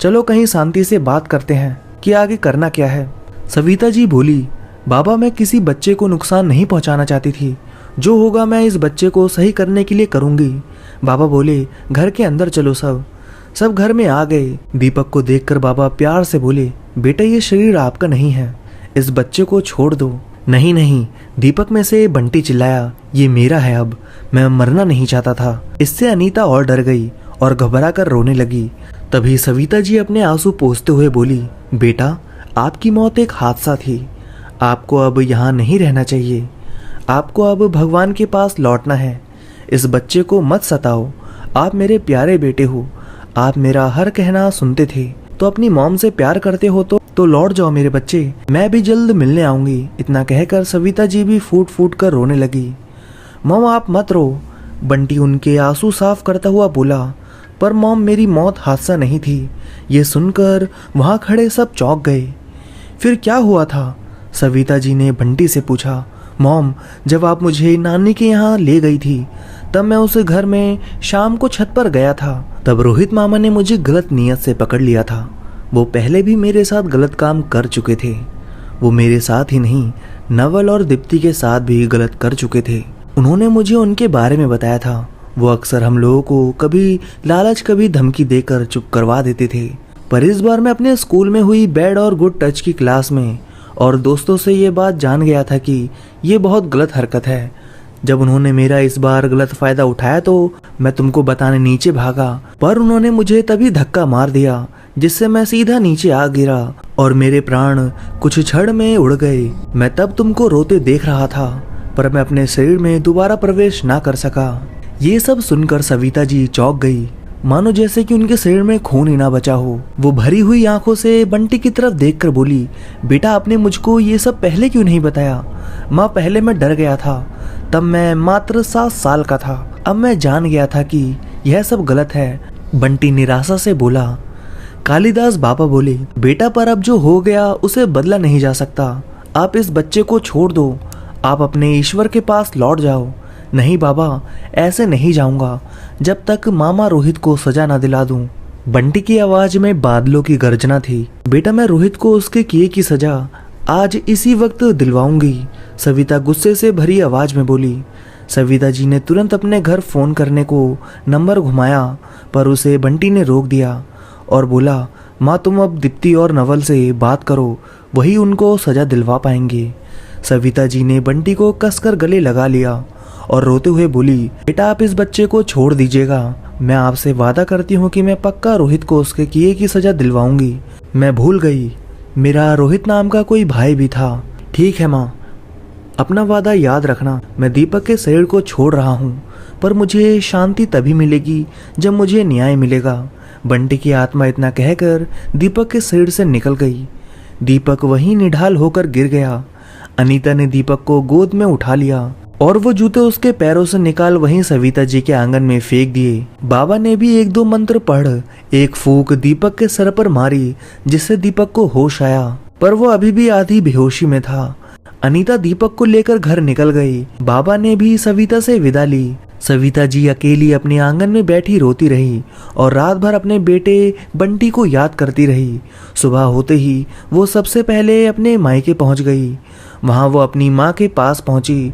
Speaker 1: चलो कहीं शांति से बात करते हैं कि आगे करना क्या है। सविता जी बोली, बाबा मैं किसी बच्चे को नुकसान नहीं पहुंचाना चाहती थी, जो होगा मैं इस बच्चे को सही करने के लिए करूंगी। बाबा बोले, घर के अंदर चलो। सब घर में आ गए। दीपक को देखकर बाबा प्यार से बोले, बेटा ये शरीर आपका नहीं है, इस बच्चे को छोड़ दो। नहीं नहीं, दीपक में से बंटी चिल्लाया, ये मेरा है, अब मैं मरना नहीं चाहता था। इससे अनीता और डर गई और घबरा कर रोने लगी। तभी सविता जी अपने आंसू पोंछते हुए बोली, बेटा आपकी मौत एक हादसा थी, आपको अब यहाँ नहीं रहना चाहिए, आपको अब भगवान के पास लौटना है। इस बच्चे को मत सताओ, आप मेरे प्यारे बेटे हो, आप मेरा हर कहना सुनते थे, तो अपनी मॉम से प्यार करते हो तो लौट जाओ मेरे बच्चे, मैं भी जल्द मिलने आऊंगी। इतना कहकर सविता जी भी फूट फूट कर रोने लगी। मॉम आप मत रो, बंटी उनके आंसू साफ करता हुआ बोला। पर मॉम मेरी मौत हादसा नहीं थी। ये सुनकर वहाँ खड़े सब चौंक गए। फिर क्या हुआ था? सविता जी ने बंटी से पूछा। मॉम जब आप मुझे नानी के यहाँ ले गई थी तब मैं उस घर में शाम को छत पर गया था। तब रोहित मामा ने मुझे गलत नीयत से पकड़ लिया था। वो पहले भी मेरे साथ गलत काम कर चुके थे। वो मेरे साथ ही नहीं, नवल और दीप्ति के साथ भी गलत कर चुके थे। उन्होंने मुझे उनके बारे में बताया था। वो अक्सर हम लोगों को कभी लालच कभी धमकी देकर चुप करवा देते थे। पर इस बार मैं अपने स्कूल में हुई बैड और गुड टच की क्लास में और दोस्तों से ये बात जान गया था कि ये बहुत गलत हरकत है। जब उन्होंने मेरा इस बार गलत फायदा उठाया तो मैं तुमको बताने नीचे भागा, पर उन्होंने मुझे तभी धक्का मार दिया जिससे मैं सीधा नीचे आ गिरा और मेरे प्राण कुछ क्षण में उड़ गए। मैं तब तुमको रोते देख रहा था, पर मैं अपने शरीर में दोबारा प्रवेश ना कर सका। ये सब सुनकर सविता जी चौंक गई, मानो जैसे कि उनके शरीर में खून ही ना बचा हो। वो भरी हुई आंखों से बंटी की तरफ देखकर बोली, बेटा आपने मुझको ये सब पहले क्यों नहीं बताया? माँ पहले मैं डर गया था, तब मैं मात्र 7 साल का था। अब मैं जान गया था कि यह सब गलत है। बंटी निराशा से बोला। कालिदास बाबा बोले, बेटा पर अब जो हो गया उसे बदला नहीं जा सकता। आप इस बच्चे को छोड़ दो, आप अपने ईश्वर के पास लौट जाओ। नहीं बाबा, ऐसे नहीं जाऊंगा जब तक मामा रोहित को सजा ना दिला दूं। बंटी की आवाज में बादलों की गर्जना थी। बेटा मैं रोहित को उसके किए की सजा आज इसी वक्त दिलवाऊंगी, सविता गुस्से से भरी आवाज में बोली। सविता जी ने तुरंत अपने घर फोन करने को नंबर घुमाया, पर उसे बंटी ने रोक दिया और बोला, माँ तुम अब दीप्ति और नवल से बात करो, वही उनको सजा दिलवा पाएंगे। सविता जी ने बंटी को कसकर गले लगा लिया और रोते हुए बोली, बेटा आप इस बच्चे को छोड़ दीजिएगा। मैं आपसे वादा करती हूँ कि मैं पक्का रोहित को उसके किए की सजा दिलवाऊंगी। मैं भूल गई, मेरा रोहित नाम का कोई भाई भी था। ठीक है माँ, अपना वादा याद रखना। मैं दीपक के शरीर को छोड़ रहा हूँ, पर मुझे शांति तभी मिलेगी जब मुझे न्याय मिलेगा। बंटी की आत्मा इतना कहकर दीपक के शरीर से निकल गई। दीपक वहीं निढाल होकर गिर गया। अनीता ने दीपक को गोद में उठा लिया और वो जूते उसके पैरों से निकाल वहीं सविता जी के आंगन में फेंक दिए। बाबा ने भी 1-2 मंत्र पढ़ एक फूंक दीपक के सर पर मारी, जिससे दीपक को होश आया, पर वो अभी भी आधी बेहोशी में था। अनीता दीपक को लेकर घर निकल गई। बाबा ने भी सविता से विदा ली। सविता जी अकेली अपने आंगन में बैठी रोती रही और रात भर अपने बेटे बंटी को याद करती रही। सुबह होते ही वो सबसे पहले अपने मायके पहुंच गई। वहां वो अपनी माँ के पास पहुंची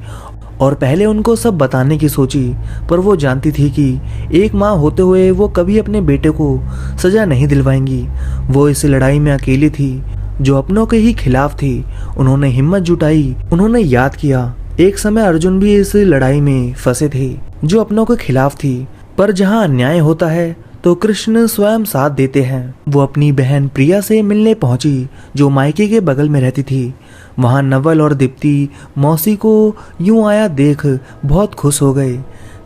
Speaker 1: और पहले उनको सब बताने की सोची, पर वो जानती थी कि एक माँ होते हुए वो कभी अपने बेटे को सजा नहीं दिलवाएंगी। वो इस लड़ाई में अकेली थी, जो अपनों के ही खिलाफ थी। उन्होंने हिम्मत जुटाई, उन्होंने याद किया एक समय अर्जुन भी इस लड़ाई में फंसे थे जो अपनों के खिलाफ थी, पर जहाँ अन्याय होता है तो कृष्ण स्वयं साथ देते हैं। वो अपनी बहन प्रिया से मिलने पहुंची, जो मायके के बगल में रहती थी। वहां नवल और दीप्ति मौसी को यूं आया देख बहुत खुश हो गए।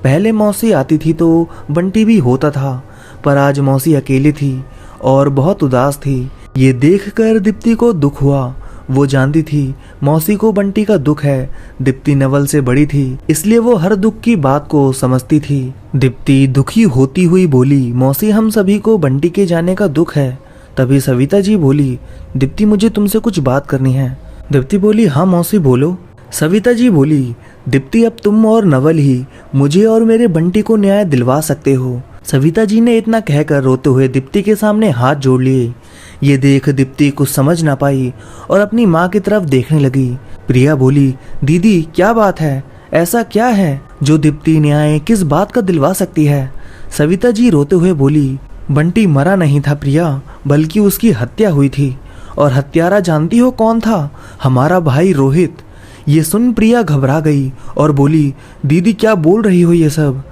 Speaker 1: पहले मौसी आती थी तो बंटी भी होता था, पर आज मौसी अकेली थी और बहुत उदास थी। ये देखकर दीप्ति को दुख हुआ। वो जानती थी मौसी को बंटी का दुख है। दीप्ति नवल से बड़ी थी, इसलिए वो हर दुख की बात को समझती थी। दीप्ति दुखी होती हुई बोली, मौसी हम सभी को बंटी के जाने का दुख है। तभी सविता जी बोली, दीप्ति मुझे तुमसे कुछ बात करनी है। दीप्ति बोली, हाँ मौसी बोलो। सविता जी बोली, दीप्ति अब तुम और नवल ही मुझे और मेरे बंटी को न्याय दिलवा सकते हो। सविता जी ने इतना कहकर रोते हुए दीप्ति के सामने हाथ जोड़ लिए। ये देख दीप्ति कुछ समझ ना पाई और अपनी माँ की तरफ देखने लगी। प्रिया बोली, दीदी क्या बात है, ऐसा क्या है जो दीप्ति न्याय किस बात का दिलवा सकती है? सविता जी रोते हुए बोली, बंटी मरा नहीं था प्रिया, बल्कि उसकी हत्या हुई थी। और हत्यारा जानती हो कौन था? हमारा भाई रोहित। ये सुन प्रिया घबरा गई और बोली, दीदी क्या बोल रही हो ये सब?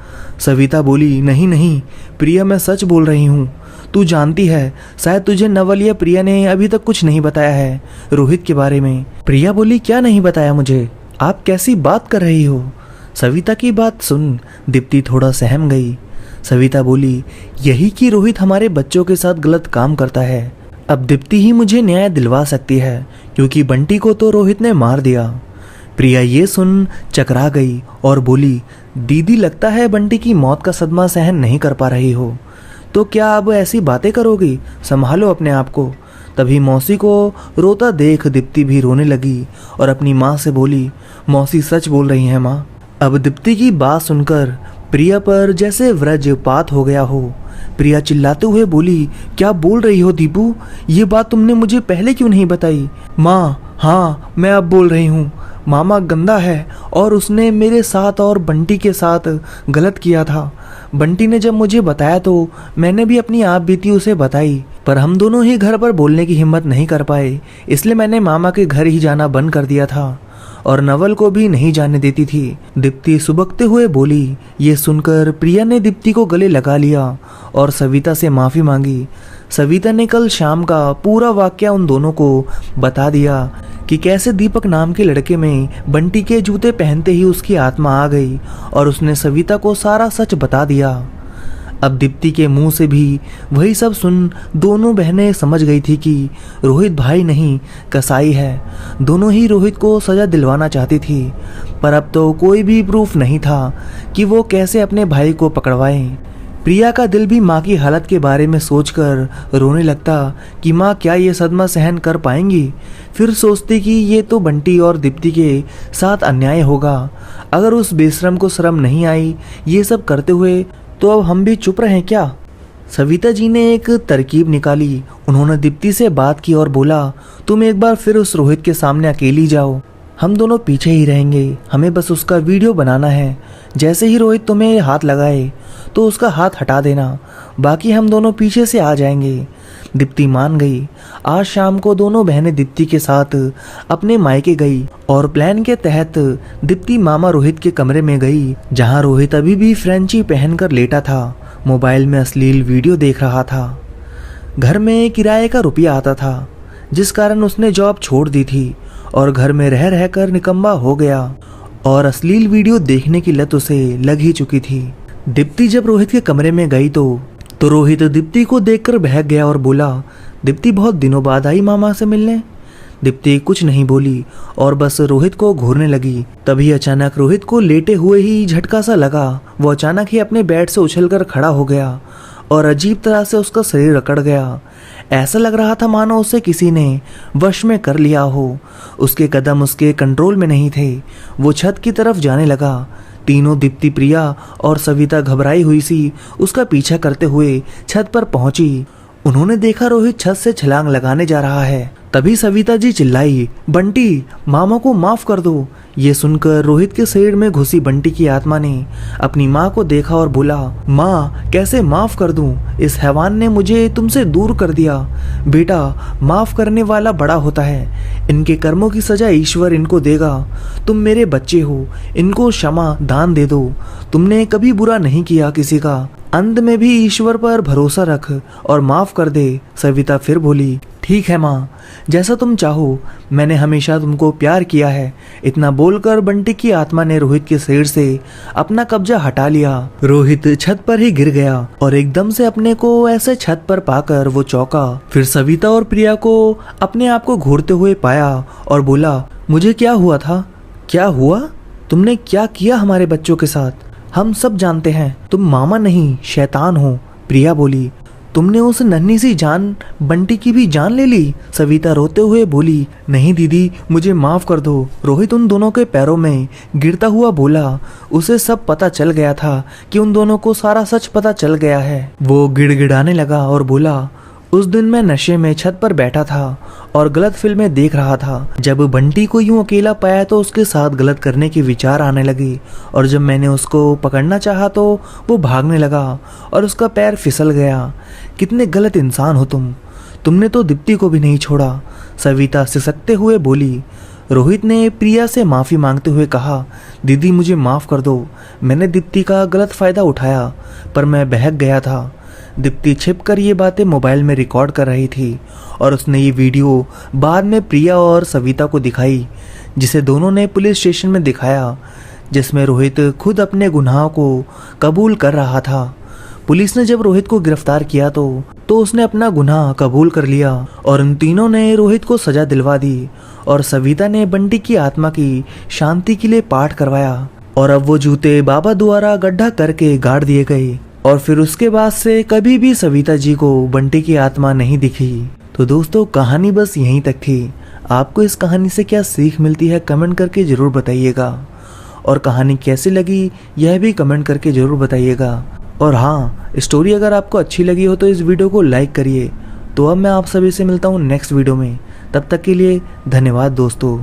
Speaker 1: सविता बोली, नहीं नहीं प्रिया, मैं सच बोल रही हूँ। तू जानती है, शायद तुझे नवल या प्रिया ने अभी तक कुछ नहीं बताया है रोहित के बारे में। प्रिया बोली, क्या नहीं बताया मुझे? आप कैसी बात कर रही हो? सविता की बात सुन दीप्ति थोड़ा सहम गई। सविता बोली, यही कि रोहित हमारे बच्चों के साथ गलत काम करता है। अब दीप्ति ही मुझे न्याय दिलवा सकती है, क्योंकि बंटी को तो रोहित ने मार दिया। प्रिया ये सुन चकरा गई और बोली, दीदी लगता है बंटी की मौत का सदमा सहन नहीं कर पा रही हो। तो क्या अब ऐसी बातें करोगी? संभालो अपने आप को। तभी मौसी को रोता देख दीप्ति भी रोने लगी और अपनी माँ से बोली, मौसी सच बोल रही हैं माँ। अब दीप्ति की बात सुनकर प्रिया पर जैसे वज्रपात हो गया हो। प्रिया चिल्लाते हुए बोली, क्या बोल रही हो दीपू? ये बात तुमने मुझे पहले क्यों नहीं बताई? माँ, हाँ मैं अब बोल रही हूँ। मामा गंदा है और उसने मेरे साथ और बंटी के साथ गलत किया था। बंटी ने जब मुझे बताया तो मैंने भी अपनी आप बीती उसे बताई, पर हम दोनों ही घर पर बोलने की हिम्मत नहीं कर पाए, इसलिए मैंने मामा के घर ही जाना बंद कर दिया था और नवल को भी नहीं जाने देती थी। दीप्ति सुबकते हुए बोली। ये सुनकर प्रिया ने दीप्ति को गले लगा लिया और सविता से माफ़ी मांगी। सविता ने कल शाम का पूरा वाकया उन दोनों को बता दिया कि कैसे दीपक नाम के लड़के में बंटी के जूते पहनते ही उसकी आत्मा आ गई और उसने सविता को सारा सच बता दिया। अब दीप्ति के मुंह से भी वही सब सुन दोनों बहनें समझ गई थी कि रोहित भाई नहीं कसाई है। दोनों ही रोहित को सज़ा दिलवाना चाहती थी, पर अब तो कोई भी प्रूफ नहीं था कि वो कैसे अपने भाई को पकड़वाएं। प्रिया का दिल भी माँ की हालत के बारे में सोचकर रोने लगता कि माँ क्या ये सदमा सहन कर पाएंगी। फिर सोचती कि ये तो बंटी और दीप्ति के साथ अन्याय होगा। अगर उस बेशरम को शर्म नहीं आई ये सब करते हुए, तो अब हम भी चुप रहें क्या? सविता जी ने एक तरकीब निकाली। उन्होंने दीप्ति से बात की और बोला, तुम एक बार फिर उस रोहित के सामने अकेली जाओ, हम दोनों पीछे ही रहेंगे, हमें बस उसका वीडियो बनाना है। जैसे ही रोहित तुम्हें हाथ लगाए तो उसका हाथ हटा देना, बाकी हम दोनों पीछे से आ जाएंगे। दीप्ति मान गई। आज शाम को दोनों बहनें दीप्ति के साथ अपने मायके गई और प्लान के तहत दीप्ति मामा रोहित के कमरे में गई, जहां रोहित अभी भी फ्रेंची पहनकर लेटा था, मोबाइल में अश्लील वीडियो देख रहा था। घर में किराए का रुपया आता था, जिस कारण उसने जॉब छोड़ दी थी और घर में रह रहकर निकम्मा हो गया और अश्लील वीडियो देखने की लत उसे लग ही चुकी थी। दीप्ति जब रोहित के कमरे में गई तो रोहित दीप्ति को देखकर बहक गया और बोला, दीप्ति बहुत दिनों बाद आई मामा से मिलने। दीप्ति कुछ नहीं बोली और बस रोहित को घूरने लगी। तभी अचानक रोहित को लेटे हुए ही झटका सा लगा। वो अचानक ही अपने बेड से उछलकर खड़ा हो गया और अजीब तरह से उसका शरीर अकड़ गया। ऐसा लग रहा था मानो उसे किसी ने वश में कर लिया हो। उसके कदम उसके कंट्रोल में नहीं थे। वो छत की तरफ जाने लगा। तीनों दीप्ति, प्रिया और सविता घबराई हुई सी उसका पीछा करते हुए छत पर पहुंची। उन्होंने देखा रोहित छत से छलांग लगाने जा रहा है। तभी सविता जी चिल्लाई, बंटी मामा को माफ कर दो। ये सुनकर रोहित के शरीर में घुसी बंटी की आत्मा ने अपनी माँ को देखा और बोला, माँ कैसे माफ कर दूं? इस हैवान ने मुझे तुमसे दूर कर दिया। बेटा माफ करने वाला बड़ा होता है, इनके कर्मों की सजा ईश्वर इनको देगा। तुम मेरे बच्चे हो, इनको क्षमा दान दे दो। तुमने कभी बुरा नहीं किया किसी का। अंत में भी ईश्वर पर भरोसा रख और माफ कर दे। सविता फिर बोली, ठीक है माँ, जैसा तुम चाहो, मैंने हमेशा तुमको प्यार किया है। इतना बोलकर बंटी की आत्मा ने रोहित के शरीर से अपना कब्जा हटा लिया। रोहित छत पर ही गिर गया और एकदम से अपने को ऐसे छत पर पाकर वो चौंका। फिर सविता और प्रिया को अपने आप को घूरते हुए पाया और बोला, मुझे क्या हुआ था? क्या हुआ? तुमने क्या किया हमारे बच्चों के साथ? हम सब जानते हैं तुम मामा नहीं शैतान हो। प्रिया बोली, तुमने उस नन्ही सी जान बंटी की भी जान ले ली। सविता रोते हुए बोली, नहीं दीदी मुझे माफ कर दो। रोहित उन दोनों के पैरों में गिरता हुआ बोला, उसे सब पता चल गया था कि उन दोनों को सारा सच पता चल गया है। वो गिड़गिड़ाने लगा और बोला, उस दिन मैं नशे में छत पर बैठा था और गलत फिल्में देख रहा था। जब बंटी को यूं अकेला पाया तो उसके साथ गलत करने के विचार आने लगे और जब मैंने उसको पकड़ना चाहा तो वो भागने लगा और उसका पैर फिसल गया। कितने गलत इंसान हो तुमने तो दीप्ति को भी नहीं छोड़ा, सविता सिसकते हुए बोली। रोहित ने प्रिया से माफ़ी मांगते हुए कहा, दीदी मुझे माफ़ कर दो, मैंने दीप्ति का गलत फ़ायदा उठाया पर मैं बहक गया था। दीप्ति छिपकर ये बातें मोबाइल में रिकॉर्ड कर रही थी और उसने ये वीडियो बाद में प्रिया और सविता को दिखाई, जिसे दोनों ने पुलिस स्टेशन में दिखाया, जिसमें रोहित खुद अपने गुनाह को कबूल कर रहा था। पुलिस ने जब रोहित को गिरफ्तार किया तो उसने अपना गुनाह कबूल कर लिया और उन तीनों ने रोहित को सजा दिलवा दी और सविता ने बंटी की आत्मा की शांति के लिए पाठ करवाया और अब वो जूते बाबा द्वारा गड्ढा करके गाड़ दिए गए और फिर उसके बाद से कभी भी सविता जी को बंटी की आत्मा नहीं दिखी। तो दोस्तों कहानी बस यहीं तक थी। आपको इस कहानी से क्या सीख मिलती है कमेंट करके ज़रूर बताइएगा और कहानी कैसी लगी यह भी कमेंट करके ज़रूर बताइएगा। और हाँ, स्टोरी अगर आपको अच्छी लगी हो तो इस वीडियो को लाइक करिए। तो अब मैं आप सभी से मिलता हूँ नेक्स्ट वीडियो में, तब तक के लिए धन्यवाद दोस्तों।